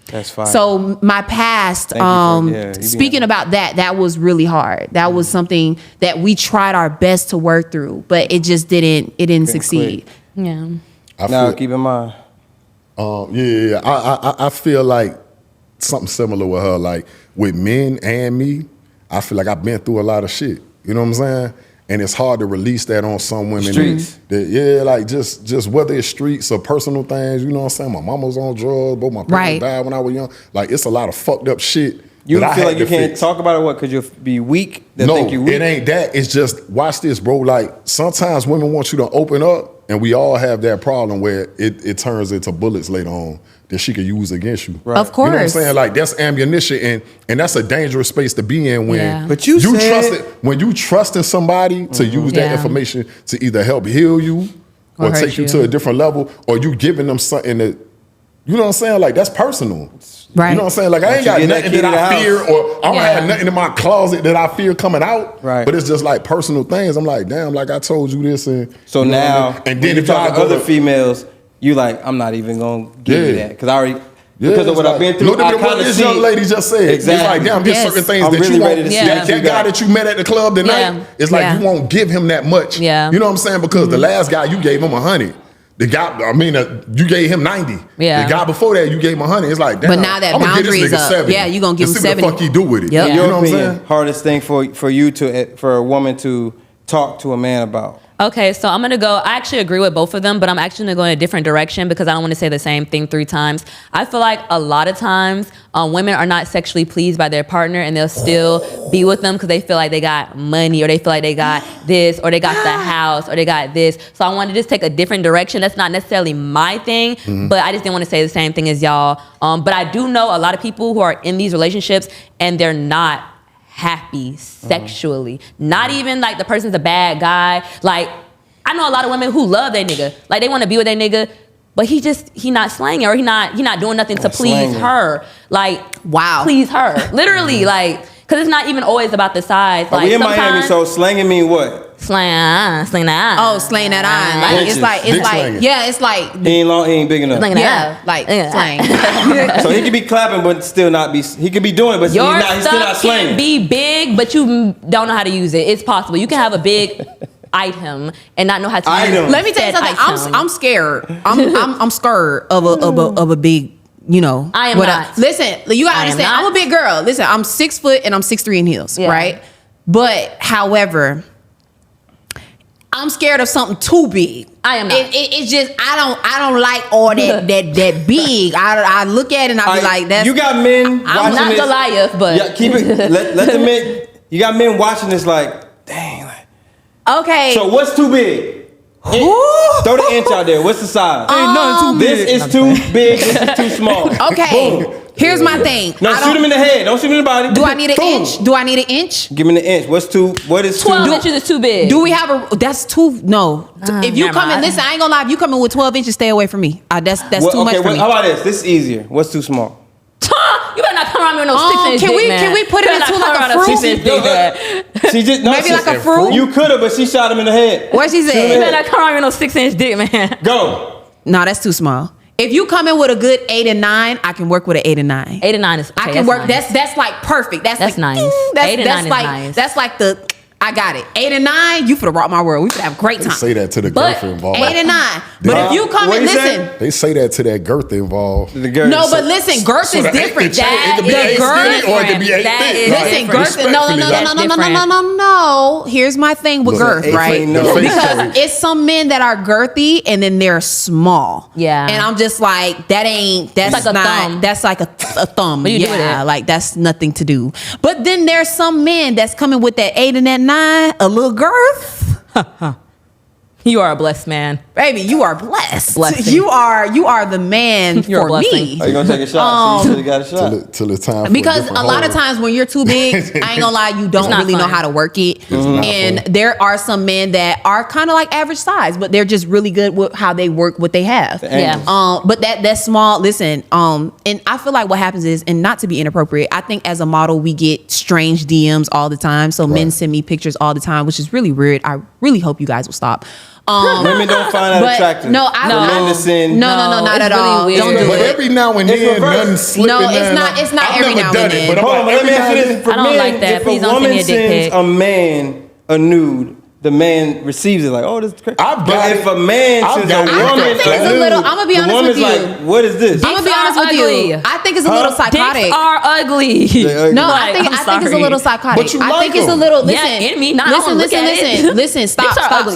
Speaker 4: That's fine.
Speaker 3: So my past,
Speaker 4: Thank you for- you being
Speaker 3: speaking about that was really hard. That was something that we tried our best to work through, but it just didn't succeed.
Speaker 6: Yeah.
Speaker 5: I
Speaker 4: now
Speaker 5: feel,
Speaker 4: keep in mind.
Speaker 5: yeah. I feel like something similar with her. Like with men and me, I feel like I've been through a lot of shit. You know what I'm saying? And it's hard to release that on some women.
Speaker 4: Streets.
Speaker 5: Like just whether it's streets or personal things. You know what I'm saying? My mama was on drugs, both my parents
Speaker 3: Right.
Speaker 5: died when I was young. Like it's a lot of fucked up shit.
Speaker 4: You
Speaker 5: that I
Speaker 4: feel
Speaker 5: had
Speaker 4: like you
Speaker 5: to
Speaker 4: can't
Speaker 5: fix.
Speaker 4: talk about it? What? Because you'll be weak? They
Speaker 5: No,
Speaker 4: think you weak?
Speaker 5: it ain't that. It's just, watch this, bro. Like, sometimes women want you to open up, and we all have that problem where it turns into bullets later on that she could use against you.
Speaker 3: Of
Speaker 5: You know what I'm
Speaker 3: course.
Speaker 5: saying? Like, that's ammunition, and that's a dangerous space to be in when
Speaker 6: Yeah.
Speaker 4: But you said-
Speaker 5: trust it, when you trusting somebody to use that
Speaker 6: Yeah.
Speaker 5: information to either help heal you or
Speaker 6: Or hurt
Speaker 5: take you
Speaker 6: you.
Speaker 5: to a different level, or you giving them something that, you know what I'm saying? Like, that's personal.
Speaker 3: Right.
Speaker 5: You know what I'm saying? Like, I ain't
Speaker 4: Once you
Speaker 5: got
Speaker 4: get that
Speaker 5: nothing
Speaker 4: key
Speaker 5: that
Speaker 4: to the
Speaker 5: I
Speaker 4: house.
Speaker 5: fear, or I don't
Speaker 6: Yeah.
Speaker 5: have nothing in my closet that I fear coming out.
Speaker 4: Right.
Speaker 5: But it's just like personal things. I'm like, damn, like I told you this. And
Speaker 4: So
Speaker 5: you know what I
Speaker 4: now,
Speaker 5: mean? And
Speaker 4: when
Speaker 5: then
Speaker 4: you
Speaker 5: if y'all
Speaker 4: talk to
Speaker 5: go
Speaker 4: other
Speaker 5: to
Speaker 4: females, you like, I'm not even gonna give you
Speaker 5: Yeah.
Speaker 4: that because I already
Speaker 5: Yeah,
Speaker 4: because of
Speaker 5: it's
Speaker 4: what
Speaker 5: like,
Speaker 4: I've been through.
Speaker 5: Look
Speaker 4: I
Speaker 5: at what
Speaker 4: kind of
Speaker 5: this
Speaker 4: see.
Speaker 5: young lady just said.
Speaker 4: Exactly.
Speaker 5: It's like, damn, there's
Speaker 3: Yes.
Speaker 5: certain things
Speaker 4: I'm
Speaker 5: that
Speaker 4: really
Speaker 5: you
Speaker 4: ready
Speaker 5: won't.
Speaker 4: to
Speaker 6: see
Speaker 5: That,
Speaker 6: what
Speaker 5: that
Speaker 4: you
Speaker 5: guy
Speaker 4: got.
Speaker 5: that you met at the club tonight,
Speaker 6: Yeah.
Speaker 5: it's like
Speaker 3: Yeah.
Speaker 5: you won't give him that much.
Speaker 6: Yeah.
Speaker 5: You know what I'm saying? Because the last guy you gave him 100. The guy, you gave him 90.
Speaker 6: Yeah.
Speaker 5: The guy before that, you gave him 100. It's like, damn.
Speaker 3: But now that
Speaker 5: I'm gonna give
Speaker 3: boundary
Speaker 5: this
Speaker 3: is
Speaker 5: nigga
Speaker 3: up.
Speaker 5: 70.
Speaker 3: Yeah, you gonna give
Speaker 5: and
Speaker 3: him
Speaker 5: see
Speaker 3: 70.
Speaker 5: what the fuck he do with it.
Speaker 3: Yep.
Speaker 5: You
Speaker 4: Your
Speaker 5: know what I'm
Speaker 4: opinion,
Speaker 5: saying?
Speaker 4: hardest thing for you for a woman to talk to a man about.
Speaker 6: Okay, so I'm gonna go. I actually agree with both of them, but I'm actually gonna go in a different direction because I don't want to say the same thing 3 times. I feel like a lot of times women are not sexually pleased by their partner, and they'll still be with them because they feel like they got money, or they feel like they got this, or they got the house, or they got this. So I want to just take a different direction. That's not necessarily my thing, but I just didn't want to say the same thing as y'all. But I do know a lot of people who are in these relationships and they're not happy sexually. Not even like the person's a bad guy. Like, I know a lot of women who love their nigga. Like, they want to be with their nigga, but he not slanging, or he not doing nothing to please
Speaker 4: slanging.
Speaker 6: her. Like,
Speaker 3: Wow.
Speaker 6: please her. Literally, like, Because it's not even always about the size.
Speaker 4: Are we in Miami, so slanging mean what?
Speaker 6: Slang that.
Speaker 3: Oh, slang that on. Like,
Speaker 4: Inches.
Speaker 3: it's like,
Speaker 5: Dick slanging.
Speaker 3: yeah, it's like,
Speaker 4: He ain't long, he ain't big enough.
Speaker 6: Slang
Speaker 3: yeah,
Speaker 6: that.
Speaker 3: like
Speaker 6: Yeah.
Speaker 3: slang.
Speaker 4: So he could be clapping, but still not be. He could be doing it, but he's
Speaker 6: Your
Speaker 4: still not
Speaker 6: stuff
Speaker 4: slanging.
Speaker 6: can be big, but you don't know how to use it. It's possible. You can have a big item and not know how to use
Speaker 4: Item.
Speaker 3: Let me tell you
Speaker 6: said
Speaker 3: something.
Speaker 6: item.
Speaker 3: I'm scared. I'm scared of a big, you know.
Speaker 6: I am not.
Speaker 3: Listen, you gotta
Speaker 6: I am
Speaker 3: understand.
Speaker 6: not.
Speaker 3: I'm a big girl. Listen, I'm 6 foot and I'm 6'3" in heels,
Speaker 6: Yeah.
Speaker 3: right? But however, I'm scared of something too big.
Speaker 6: I am not.
Speaker 3: It's just I don't like all that that big. I look at it and I be
Speaker 4: All right,
Speaker 3: like, that's
Speaker 4: you got men
Speaker 6: I'm
Speaker 4: watching
Speaker 6: not
Speaker 4: this.
Speaker 6: Goliath, but
Speaker 4: Yeah, keep it. Let the men. You got men watching this like, dang. Like,
Speaker 3: okay.
Speaker 4: so what's too big? Throw the inch out there. What's the size?
Speaker 3: Ain't nothing too
Speaker 4: This is too big. This is too small.
Speaker 3: Okay.
Speaker 4: Boom.
Speaker 3: Here's my thing.
Speaker 4: No,
Speaker 3: I
Speaker 4: shoot
Speaker 3: don't-
Speaker 4: him in the head. Don't shoot him in the body.
Speaker 3: Do I need an
Speaker 4: Boom.
Speaker 3: inch? Do I need an inch?
Speaker 4: Give me the inch. What is
Speaker 6: 12
Speaker 4: too?
Speaker 6: inches is too big.
Speaker 3: Do we have a? That's too. No. If you
Speaker 6: never
Speaker 3: come in,
Speaker 6: mind.
Speaker 3: listen. I ain't gonna lie. If you come in with 12 inches, stay away from me. That's too much for me.
Speaker 4: How about this? This is easier. What's too small?
Speaker 6: You better not come around me with no 6 inch
Speaker 3: can
Speaker 6: dick,
Speaker 3: we-
Speaker 6: man.
Speaker 3: can we put it
Speaker 6: You better
Speaker 3: into
Speaker 6: not
Speaker 3: like
Speaker 6: come
Speaker 3: a
Speaker 6: around with
Speaker 3: fruit?
Speaker 6: 6 inch dick, man.
Speaker 4: She just no,
Speaker 3: Maybe
Speaker 4: she
Speaker 3: like a
Speaker 4: said
Speaker 3: fruit?
Speaker 4: You could have, but she shot him in the head.
Speaker 3: What she
Speaker 4: Shoot him
Speaker 3: said?
Speaker 4: in
Speaker 6: You
Speaker 4: the
Speaker 6: better
Speaker 4: head.
Speaker 6: not come around me with no 6 inch dick, man.
Speaker 4: Go.
Speaker 3: No, that's too small. If you come in with a good 8 and 9, I can work with an 8 and 9.
Speaker 6: 8 and 9 is okay,
Speaker 3: I can work.
Speaker 6: Nice.
Speaker 3: That's like perfect. That's like,
Speaker 6: nice.
Speaker 3: ding,
Speaker 6: 8 and 9
Speaker 3: that's
Speaker 6: is
Speaker 3: like
Speaker 6: nice.
Speaker 3: that's like the. I got it. 8 and 9, you finna rock my world. We finna have a great
Speaker 5: They
Speaker 3: time.
Speaker 5: say that to the
Speaker 6: But
Speaker 5: girth involved.
Speaker 3: 8 and 9. But if you come
Speaker 4: What
Speaker 3: in,
Speaker 4: you say?
Speaker 3: listen.
Speaker 5: They say that to that girth involved.
Speaker 4: The girl.
Speaker 3: No, but listen, girth
Speaker 5: So
Speaker 3: is
Speaker 5: the eight
Speaker 3: different.
Speaker 5: can change. It could be
Speaker 3: The
Speaker 5: eight
Speaker 3: girth-
Speaker 5: skinny or it could be eight
Speaker 6: That
Speaker 5: thick.
Speaker 6: is
Speaker 5: Like,
Speaker 3: Listen,
Speaker 6: different.
Speaker 3: girth. No. Here's my thing with
Speaker 5: Look,
Speaker 3: girth,
Speaker 4: eight
Speaker 3: right?
Speaker 4: ain't no-
Speaker 5: The face
Speaker 3: Because
Speaker 5: change.
Speaker 3: it's some men that are girthy and then they're small.
Speaker 6: Yeah.
Speaker 3: And I'm just like, that's
Speaker 6: like a
Speaker 3: not.
Speaker 6: thumb.
Speaker 3: That's like a thumb.
Speaker 6: What do you do with
Speaker 3: Yeah,
Speaker 6: it?
Speaker 3: like that's nothing to do. But then there's some men that's coming with that 8 and that 9, a little girth.
Speaker 6: You are a blessed man.
Speaker 3: Baby, you are blessed.
Speaker 6: Blessing.
Speaker 3: You are the man
Speaker 6: You're a
Speaker 3: for
Speaker 6: blessing.
Speaker 3: me.
Speaker 4: Are you gonna take a shot? So you should have got a shot.
Speaker 5: Till it's time for
Speaker 3: Because
Speaker 5: different
Speaker 3: a lot of
Speaker 5: hole.
Speaker 3: times when you're too big, I ain't gonna lie, you don't
Speaker 6: not
Speaker 3: really know
Speaker 6: fun.
Speaker 3: how to work it.
Speaker 5: not
Speaker 3: And
Speaker 5: fun.
Speaker 3: there are some men that are kind of like average size, but they're just really good with how they work what they have.
Speaker 6: Yeah.
Speaker 3: But that's small. Listen, and I feel like what happens is, and not to be inappropriate, I think as a model we get strange DMs all the time. So men
Speaker 5: Right.
Speaker 3: send me pictures all the time, which is really weird. I really hope you guys will stop.
Speaker 4: Women don't find that
Speaker 3: But
Speaker 4: attractive.
Speaker 3: no, I
Speaker 4: For
Speaker 3: don't.
Speaker 4: men to send.
Speaker 3: No, not
Speaker 6: it's
Speaker 3: at
Speaker 6: really
Speaker 3: all.
Speaker 6: weird.
Speaker 3: Don't do
Speaker 5: But
Speaker 3: it.
Speaker 5: every now and
Speaker 4: It's
Speaker 5: then,
Speaker 4: reverse.
Speaker 5: nothing slipping
Speaker 3: No, it's
Speaker 5: down.
Speaker 3: not- it's not
Speaker 5: I've
Speaker 3: every
Speaker 5: never
Speaker 3: now and
Speaker 5: done
Speaker 3: then.
Speaker 5: it, but I'm
Speaker 4: Hold on,
Speaker 5: like,
Speaker 4: but let me
Speaker 5: every
Speaker 4: ask you
Speaker 5: now and
Speaker 4: this:
Speaker 5: then-
Speaker 4: for
Speaker 6: I don't
Speaker 4: men,
Speaker 6: like that.
Speaker 4: if
Speaker 6: Please
Speaker 4: a
Speaker 6: don't send
Speaker 4: woman
Speaker 6: me a dick
Speaker 4: sends
Speaker 6: pic.
Speaker 4: a man a nude, the man receives it like, oh, this is crazy.
Speaker 5: I've got
Speaker 4: But
Speaker 5: it.
Speaker 4: if a man
Speaker 5: I've
Speaker 4: sends
Speaker 5: got
Speaker 4: a
Speaker 5: it.
Speaker 3: I
Speaker 4: woman
Speaker 3: think it's a
Speaker 4: a
Speaker 3: little.
Speaker 4: nude,
Speaker 3: I'm gonna be
Speaker 4: the
Speaker 3: honest
Speaker 4: woman's
Speaker 3: with you.
Speaker 4: like, what is this?
Speaker 3: I'm gonna be
Speaker 6: Dicks
Speaker 3: honest
Speaker 6: are
Speaker 3: with you.
Speaker 6: ugly.
Speaker 3: I think it's a little psychotic.
Speaker 6: Dicks are ugly.
Speaker 4: ugly.
Speaker 3: No,
Speaker 6: Like,
Speaker 3: I think it's a
Speaker 6: sorry.
Speaker 3: little psychotic.
Speaker 5: But you
Speaker 3: I
Speaker 5: like
Speaker 3: think it's a
Speaker 5: them.
Speaker 3: little.
Speaker 6: Yeah,
Speaker 3: Listen,
Speaker 6: in me. Nah, I don't
Speaker 3: listen,
Speaker 6: look at it.
Speaker 3: listen.
Speaker 6: Dicks are ugly.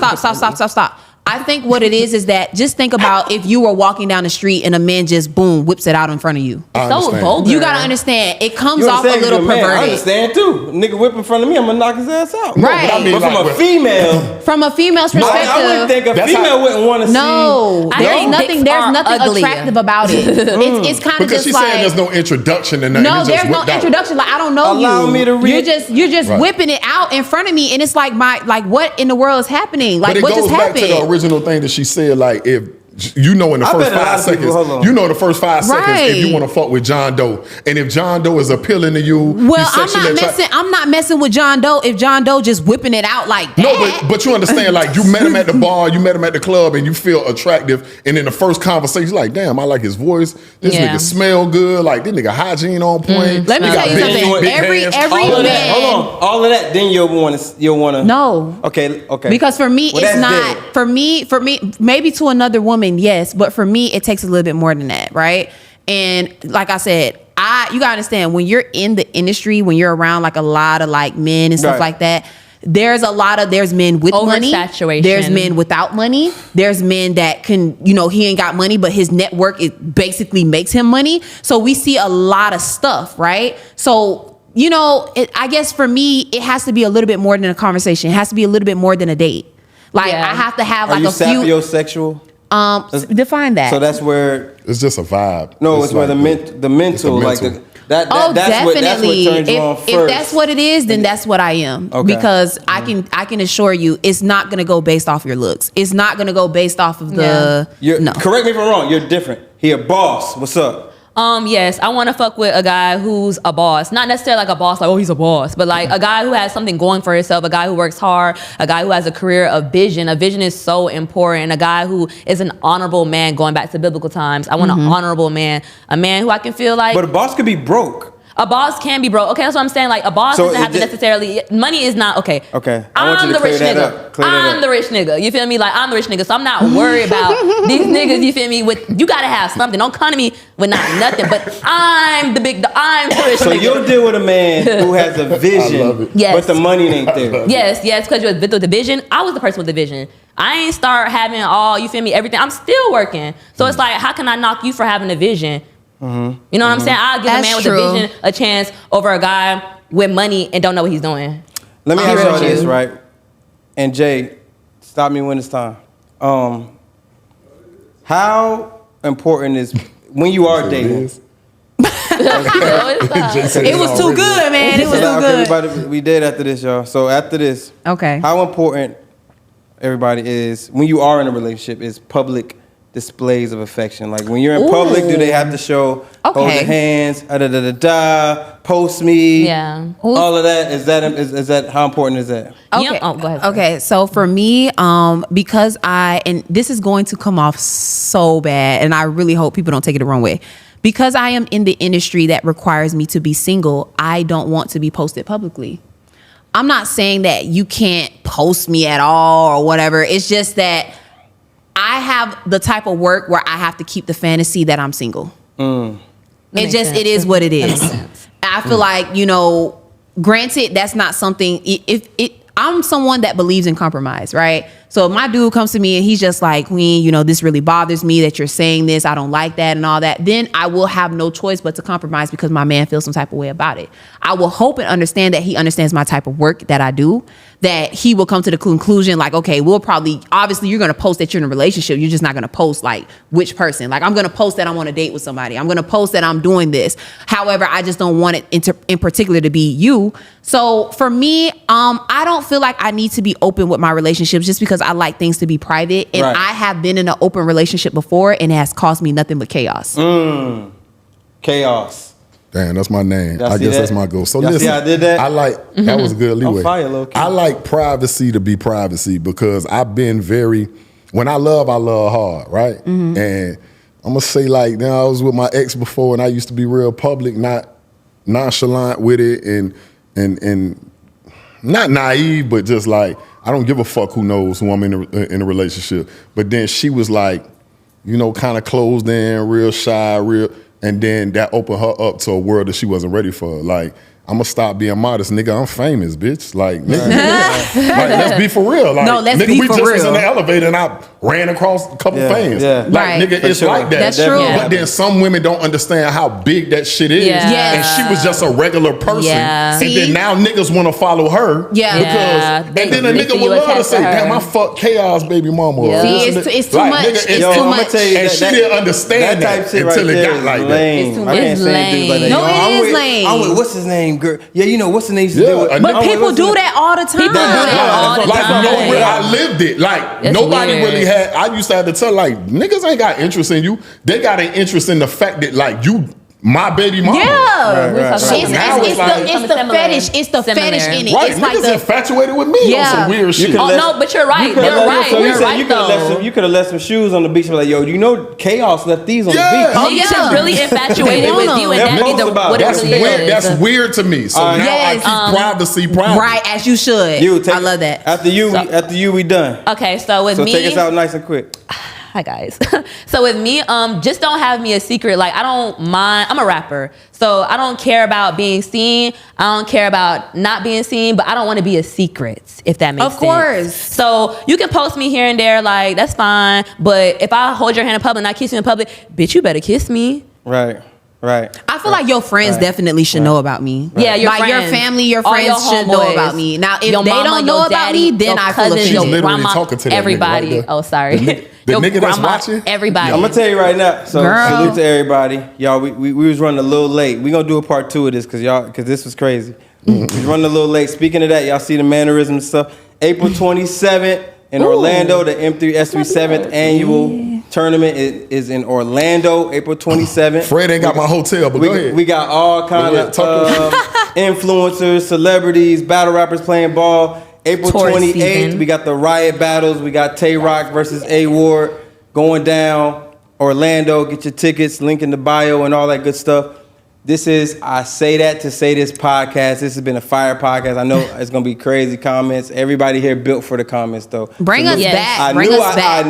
Speaker 3: Stop. I think what it is that just think about if you were walking down the street and a man just boom whips it out in front of you.
Speaker 5: I
Speaker 6: So
Speaker 5: understand.
Speaker 6: vulgar.
Speaker 3: You gotta understand. It comes
Speaker 4: You
Speaker 3: off a
Speaker 4: understand
Speaker 3: little
Speaker 4: you're a man. I
Speaker 3: perverted.
Speaker 4: understand too. Nigga whip in front of me, I'm gonna knock his ass out.
Speaker 5: No,
Speaker 3: Right.
Speaker 5: but I mean,
Speaker 4: But from
Speaker 5: like,
Speaker 4: a female,
Speaker 3: From a female's perspective.
Speaker 4: I wouldn't think a
Speaker 5: That's
Speaker 4: female
Speaker 5: how-
Speaker 4: wouldn't want to see.
Speaker 3: No,
Speaker 6: I
Speaker 3: there's
Speaker 6: think
Speaker 3: nothing.
Speaker 6: dicks
Speaker 3: There's
Speaker 6: are
Speaker 3: nothing
Speaker 6: ugly.
Speaker 3: attractive about it. It's kind of
Speaker 5: because
Speaker 3: just
Speaker 5: she's
Speaker 3: like
Speaker 5: saying there's no introduction and nothing.
Speaker 3: no,
Speaker 5: it's just
Speaker 3: there's no
Speaker 5: whipped out.
Speaker 3: introduction. Like I don't know
Speaker 4: Allow
Speaker 3: you.
Speaker 4: me to read.
Speaker 3: You're just
Speaker 5: Right.
Speaker 3: whipping it out in front of me, and it's like what in the world is happening? Like
Speaker 5: But it
Speaker 3: what
Speaker 5: goes
Speaker 3: just
Speaker 5: back to the
Speaker 3: happened?
Speaker 5: original thing that she said, like if you know in the
Speaker 4: I
Speaker 5: first
Speaker 4: bet a lot
Speaker 5: 5
Speaker 4: of people-
Speaker 5: seconds,
Speaker 4: hold on.
Speaker 5: you know the first 5 seconds if you
Speaker 3: Right.
Speaker 5: want to fuck with John Doe, and if John Doe is appealing to you,
Speaker 3: Well,
Speaker 5: he's
Speaker 3: I'm
Speaker 5: sexually
Speaker 3: not
Speaker 5: attracted.
Speaker 3: messing. I'm not messing with John Doe if John Doe just whipping it out like that.
Speaker 5: No, but you understand, like you met him at the bar, you met him at the club, and you feel attractive, and in the first conversation, you're like, damn, I like his voice. This
Speaker 6: Yeah.
Speaker 5: nigga smell good. Like this nigga hygiene on point.
Speaker 3: Let me
Speaker 5: He got
Speaker 3: tell you
Speaker 5: big-
Speaker 3: something.
Speaker 5: big
Speaker 3: Every
Speaker 5: hands.
Speaker 3: every
Speaker 4: All of that.
Speaker 3: man.
Speaker 4: Hold on. All of that. Then you'll want to.
Speaker 3: No.
Speaker 4: Okay.
Speaker 3: Because for me,
Speaker 4: Well,
Speaker 3: it's
Speaker 4: that's
Speaker 3: not.
Speaker 4: dead.
Speaker 3: For me, maybe to another woman, yes, but for me, it takes a little bit more than that, right? And like I said, you gotta understand when you're in the industry, when you're around like a lot of like men and stuff
Speaker 4: Right.
Speaker 3: like that. There's men with money.
Speaker 6: Oversaturation.
Speaker 3: There's men without money. There's men that can, he ain't got money, but his network it basically makes him money. So we see a lot of stuff, right? So I guess for me, it has to be a little bit more than a conversation. It has to be a little bit more than a date. Like
Speaker 6: Yeah.
Speaker 3: I have to have
Speaker 4: Are
Speaker 3: like
Speaker 4: you
Speaker 3: a few.
Speaker 4: sapiosexual?
Speaker 3: Define that.
Speaker 4: So that's where.
Speaker 5: It's just a vibe.
Speaker 4: No, it's where the mental, like
Speaker 5: mental.
Speaker 4: that's
Speaker 3: definitely.
Speaker 4: what turns you on
Speaker 3: If
Speaker 4: first.
Speaker 3: that's what it is, then that's what I am.
Speaker 4: Okay.
Speaker 3: Because I can assure you, it's not gonna go based off your looks. It's not gonna go based off of the.
Speaker 4: You're,
Speaker 3: no.
Speaker 4: Correct me if I'm wrong. You're different. He a boss. What's up?
Speaker 6: Yes, I want to fuck with a guy who's a boss. Not necessarily like a boss, like, oh, he's a boss, but like a guy who has something going for himself, a guy who works hard, a guy who has a career of vision. A vision is so important. A guy who is an honorable man, going back to biblical times. I want an honorable man, a man who I can feel like.
Speaker 4: But a boss could be broke.
Speaker 6: A boss can be broke. Okay, that's what I'm saying. Like, a boss doesn't have to necessarily. Money is not okay.
Speaker 4: Okay, I want you to clear that up.
Speaker 6: I'm the rich nigga. You feel me? Like, I'm the rich nigga, so I'm not worried about these niggas. You feel me? You gotta have something. Don't come to me with nothing. But I'm the rich nigga.
Speaker 4: So you'll deal with a man who has a vision,
Speaker 6: yes,
Speaker 4: but the money ain't there.
Speaker 6: Yes, because you're with the vision. I was the person with the vision. I ain't start having all, you feel me, everything. I'm still working. So it's like, how can I knock you for having a vision? Mm-hmm. You know what I'm saying? I'll give a man with a vision a chance over a guy with money and don't know what he's doing.
Speaker 4: Let me ask y'all this, right? And Jay, stop me when it's time. How important is when you are dating?
Speaker 3: It was too good, man. It was too good.
Speaker 4: Everybody, we did after this, y'all. So after this,
Speaker 3: okay.
Speaker 4: How important, everybody, is when you are in a relationship is public displays of affection? Like when you're in public, do they have to show hold your hands, post me, all of that? Is that how important is that?
Speaker 3: Okay.
Speaker 6: Oh, go ahead.
Speaker 3: Okay. So for me, because and this is going to come off so bad, and I really hope people don't take it the wrong way. Because I am in the industry that requires me to be single, I don't want to be posted publicly. I'm not saying that you can't post me at all or whatever. It's just that I have the type of work where I have to keep the fantasy that I'm single. It is what it is. I feel like, granted, that's not something, I'm someone that believes in compromise, right? So if my dude comes to me and he's just like, Queen, this really bothers me that you're saying this, I don't like that and all that, then I will have no choice but to compromise because my man feels some type of way about it. I will hope and understand that he understands my type of work that I do, that he will come to the conclusion like, okay, obviously you're going to post that you're in a relationship. You're just not going to post like which person. Like I'm going to post that I'm on a date with somebody. I'm going to post that I'm doing this. However, I just don't want it in particular to be you. So for me, I don't feel like I need to be open with my relationships just because I like things to be private. And I have been in an open relationship before and it has caused me nothing but chaos.
Speaker 4: Chaos.
Speaker 5: Damn, that's my name. I guess that's my goal. So listen,
Speaker 4: see I did that?
Speaker 5: I like, that was a good leeway.
Speaker 4: Fire, low-key.
Speaker 5: I like privacy to be privacy because I've been when I love hard, right? Mm-hmm. And I'm going to say like, I was with my ex before and I used to be real public, not nonchalant with it and not naive, but just like, I don't give a fuck who knows who I'm in a relationship. But then she was like, kind of closed in, real shy, and then that opened her up to a world that she wasn't ready for. Like, I'm gonna stop being modest, nigga. I'm famous, bitch. Like, nigga, like, let's be for real. Like,
Speaker 3: no, let's
Speaker 5: nigga,
Speaker 3: be
Speaker 5: we
Speaker 3: for
Speaker 5: just
Speaker 3: real.
Speaker 5: was in the elevator and I ran across a couple fans.
Speaker 4: Yeah.
Speaker 5: Like, nigga, it's like that.
Speaker 3: That's true.
Speaker 5: But then some women don't understand how big that shit is.
Speaker 6: Yeah.
Speaker 5: And she was just a regular person.
Speaker 6: Yeah.
Speaker 5: And then now niggas want to follow her.
Speaker 3: Yeah.
Speaker 5: Because, and then a nigga would love to say, damn, I fuck Chaos baby mama.
Speaker 6: Yeah.
Speaker 3: See, it's too much.
Speaker 5: Nigga,
Speaker 3: It's too much.
Speaker 5: And she didn't understand that until it got like that.
Speaker 4: I can't say dudes like that.
Speaker 3: No, it is lame.
Speaker 4: I'm with, what's his name, girl? Yeah, what's his name?
Speaker 3: But people do that all the time.
Speaker 6: People do that all the time.
Speaker 5: I lived it. Like,
Speaker 6: That's
Speaker 5: nobody
Speaker 6: weird.
Speaker 5: really had, I used to have to tell, like, niggas ain't got interest in you. They got an interest in the fact that, like, you my baby mama.
Speaker 3: Yeah.
Speaker 4: Right.
Speaker 5: So now
Speaker 3: It's the fetish. It's the fetish in it.
Speaker 5: Right,
Speaker 3: It's
Speaker 5: niggas
Speaker 3: like the
Speaker 5: infatuated with me on some weird shit.
Speaker 6: No, but you're right. You're right.
Speaker 4: So
Speaker 6: You're right,
Speaker 4: you could have left some shoes on the beach and be like, yo, Chaos left these on the
Speaker 5: Yeah.
Speaker 4: beach.
Speaker 6: Oh, yeah. She's really infatuated with you, and
Speaker 4: They're
Speaker 6: that be
Speaker 4: both about
Speaker 6: what
Speaker 4: it.
Speaker 6: it
Speaker 5: That's
Speaker 6: really
Speaker 5: weird.
Speaker 6: is.
Speaker 5: That's weird to me. So now
Speaker 3: Yes.
Speaker 5: I keep privacy private.
Speaker 3: right as you should. I love that.
Speaker 4: After you, we done.
Speaker 6: Okay, so with
Speaker 4: So
Speaker 6: me,
Speaker 4: take us out nice and quick.
Speaker 6: hi guys. So with me, just don't have me a secret. Like I don't mind. I'm a rapper, so I don't care about being seen. I don't care about not being seen, but I don't want to be a secret. If that makes sense.
Speaker 3: Of course.
Speaker 6: So you can post me here and there, like that's fine. But if I hold your hand in public and I kiss you in public, bitch, you better kiss me.
Speaker 4: Right.
Speaker 3: I feel like your friends definitely should know about me.
Speaker 6: Yeah, your
Speaker 3: like
Speaker 6: friends.
Speaker 3: your family, your
Speaker 6: All
Speaker 3: friends
Speaker 6: your
Speaker 3: should know
Speaker 6: homeboys.
Speaker 3: about me. Now, if
Speaker 6: Your
Speaker 3: they
Speaker 6: mama,
Speaker 3: don't know
Speaker 6: your
Speaker 3: about
Speaker 6: daddy,
Speaker 3: me, then
Speaker 6: your
Speaker 3: I feel
Speaker 6: cousin,
Speaker 5: She's
Speaker 6: your
Speaker 3: offended.
Speaker 5: literally
Speaker 6: grandma,
Speaker 5: talking to that nigga
Speaker 6: everybody.
Speaker 5: right there.
Speaker 6: Oh, sorry.
Speaker 5: The
Speaker 6: Your
Speaker 5: nigga that's
Speaker 6: grandma,
Speaker 5: watching?
Speaker 6: everybody.
Speaker 4: I'm gonna tell you right now. So
Speaker 3: Girl.
Speaker 4: salute to everybody, y'all. We was running a little late. We gonna do a part 2 of this because this was crazy. We was running a little late. Speaking of that, y'all see the mannerism and stuff. April 27th in Orlando, the M3 SB 7th annual tournament is in Orlando, April 27th.
Speaker 5: Fred ain't got my hotel, but go ahead.
Speaker 4: We got all kind of influencers, celebrities, battle rappers playing ball. April
Speaker 6: Taurus
Speaker 4: 28th,
Speaker 6: season.
Speaker 4: we got the Riot battles. We got Tay Rock versus A Ward going down. Orlando, get your tickets, link in the bio and all that good stuff. This is I Say That to Say This podcast. This has been a fire podcast. I know it's gonna be crazy comments. Everybody here built for the comments though.
Speaker 3: Bring us back.
Speaker 4: I
Speaker 3: Bring
Speaker 4: knew
Speaker 3: us back.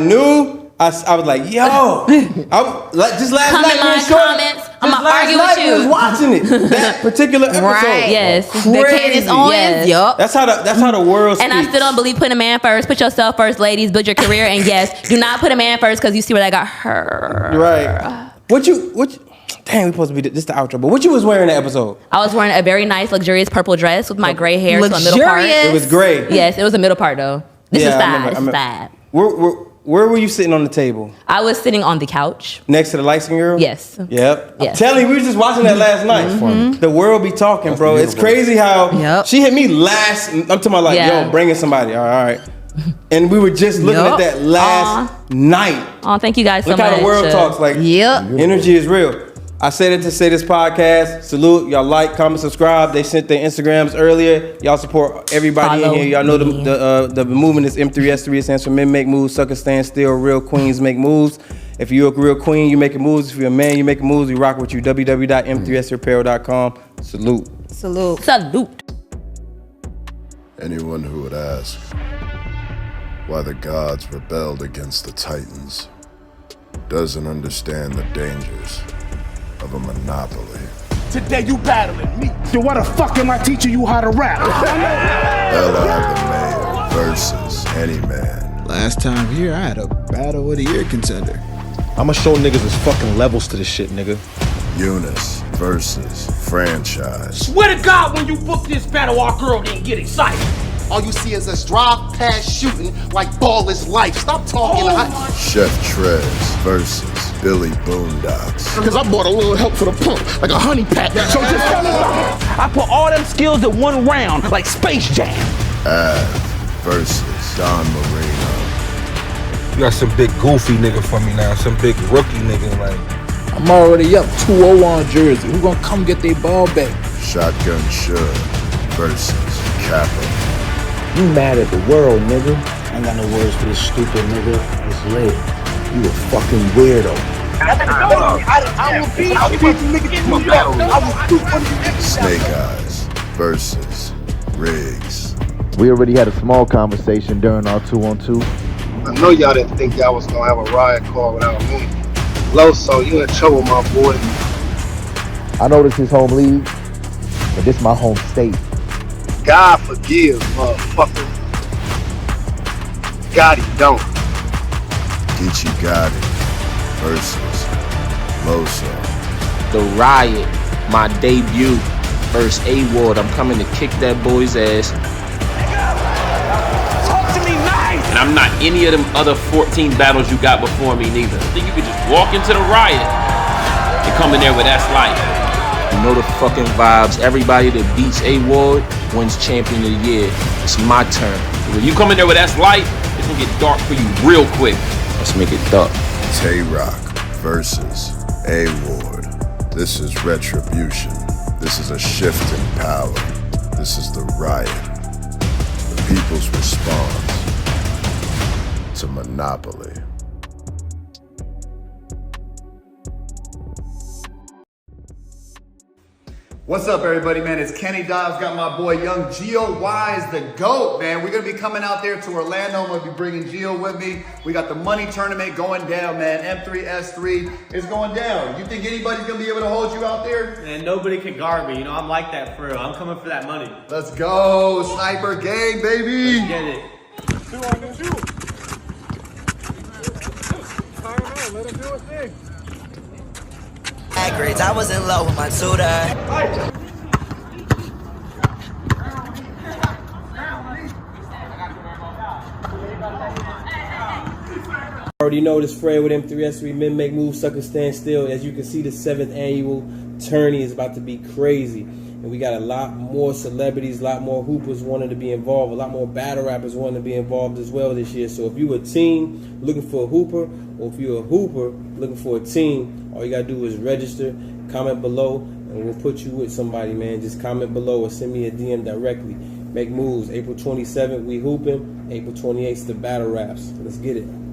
Speaker 4: I was like, yo, just last
Speaker 6: Comment
Speaker 4: night,
Speaker 6: line comments. I'ma argue with you.
Speaker 4: We was watching it. That particular episode.
Speaker 3: Right.
Speaker 6: Yes.
Speaker 3: The Candace Owens.
Speaker 6: Yes.
Speaker 3: Yup.
Speaker 4: That's how the world
Speaker 6: And I
Speaker 4: speaks.
Speaker 6: still don't believe putting a man first. Put yourself first, ladies. Build your career. And yes, do not put a man first because you see where that got her.
Speaker 4: Right. What you Dang, we supposed to be this the outro. But what you was wearing that episode?
Speaker 6: I was wearing a very nice, luxurious purple dress with my gray hair to a middle part.
Speaker 3: Luxurious.
Speaker 4: It was gray.
Speaker 6: Yes, it was a middle part though. This is
Speaker 4: I
Speaker 6: side.
Speaker 4: remember-
Speaker 6: This
Speaker 4: I
Speaker 6: is
Speaker 4: remember.
Speaker 6: side.
Speaker 4: Where were you sitting on the table?
Speaker 6: I was sitting on the couch.
Speaker 4: Next to the light skin girl?
Speaker 6: Yes.
Speaker 4: Yep. I'm
Speaker 6: Yes.
Speaker 4: telling you, we were just watching that last night. The world be talking, bro. It's crazy how
Speaker 3: Yep.
Speaker 4: she hit me last. I'm talking about like,
Speaker 6: Yeah.
Speaker 4: yo, bringing somebody. All right. And we were just looking
Speaker 3: Yup.
Speaker 4: at that last night.
Speaker 6: Oh, thank you guys so
Speaker 4: Look
Speaker 6: much.
Speaker 4: how the world talks. Like,
Speaker 3: Yep.
Speaker 4: energy is real. I said it to say this podcast. Salute. Y'all like, comment, subscribe. They sent their Instagrams earlier. Y'all support everybody
Speaker 6: Follow
Speaker 4: in here. Y'all know
Speaker 6: me.
Speaker 4: the movement is M3S3. It stands for Men Make Moves, Suckers Stand Still, Real Queens Make Moves. If you're a real queen, you making moves. If you're a man, you making moves. We rock with you. www.m3sapparel.com. Salute.
Speaker 3: Salute.
Speaker 6: Salute.
Speaker 5: Anyone who would ask why the gods rebelled against the Titans doesn't understand the dangers of a monopoly.
Speaker 2: Today you battling me. So why the fuck am I teaching you how to rap?
Speaker 5: Ella the Mayor versus any man.
Speaker 7: Last time here, I had a battle of the year contender.
Speaker 8: I'ma show niggas there's fucking levels to this shit, nigga.
Speaker 5: Eunice versus franchise.
Speaker 2: Swear to God, when you book this battle, our girl didn't get excited.
Speaker 9: All you see is us drive past shooting like ball is life. Stop talking.
Speaker 5: Chef Trez versus Billy Boondocks.
Speaker 2: Because I bought a little help for the pump, like a honey pack. So just tell me I put all them skills in one round, like Space Jam.
Speaker 5: Av versus Don Marino.
Speaker 8: You got some big goofy nigga for me now, some big rookie nigga, like.
Speaker 7: I'm already up 2-0 on Jersey. Who gonna come get their ball back?
Speaker 5: Shotgun Suge versus Kappa.
Speaker 10: You mad at the world, nigga. I ain't got no words for this stupid nigga. It's lit. You a fucking weirdo.
Speaker 5: Snake Eyes versus Riggs.
Speaker 10: We already had a small conversation during our 2-on-2.
Speaker 9: I know y'all didn't think y'all was gonna have a riot call without me. Loso, you in trouble, my boy.
Speaker 10: I know this is home league, but this my home state.
Speaker 9: God forgive, motherfucker. God, he don't.
Speaker 5: Geechee Gotti versus Loso.
Speaker 11: The Riot, my debut versus A-Ward. I'm coming to kick that boy's ass.
Speaker 2: Talk to me nice.
Speaker 12: And I'm not any of them other 14 battles you got before me neither. I think you could just walk into the Riot and come in there with that's life.
Speaker 11: You know the fucking vibes. Everybody that beats A-Ward wins champion of the year. It's my turn.
Speaker 12: When you come in there with that's light, it's gonna get dark for you real quick.
Speaker 11: Let's make it dark.
Speaker 5: Tay Rock versus A-Ward. This is retribution. This is a shift in power. This is the riot. The people's response to monopoly.
Speaker 13: What's up, everybody, man? It's Kenny Dobbs. Got my boy Young Gio Wise, the GOAT, man. We're going to be coming out there to Orlando. I'm going to be bringing Gio with me. We got the money tournament going down, man. M3S3 is going down. You think anybody's going to be able to hold you out there?
Speaker 14: Man, nobody can guard me. You know, I'm like that for real. I'm coming for that money.
Speaker 13: Let's go. Sniper gang, baby.
Speaker 14: Let's get it.
Speaker 2: Let him do a thing.
Speaker 1: Grades, I was in love with my tutor.
Speaker 4: Already know this Fred with M3S3. Men Make Moves, Suckers Stand Still. As you can see, the 7th annual tourney is about to be crazy. And And we got a lot more celebrities, a lot more hoopers wanting to be involved, a lot more battle rappers wanting to be involved as well this year. So if you're a team looking for a hooper, or if you're a hooper looking for a team, all you got to do is register, comment below, and we'll put you with somebody, man. Just comment below or send me a DM directly. Make moves. April 27th, we hooping. April 28th, the battle raps. Let's get it.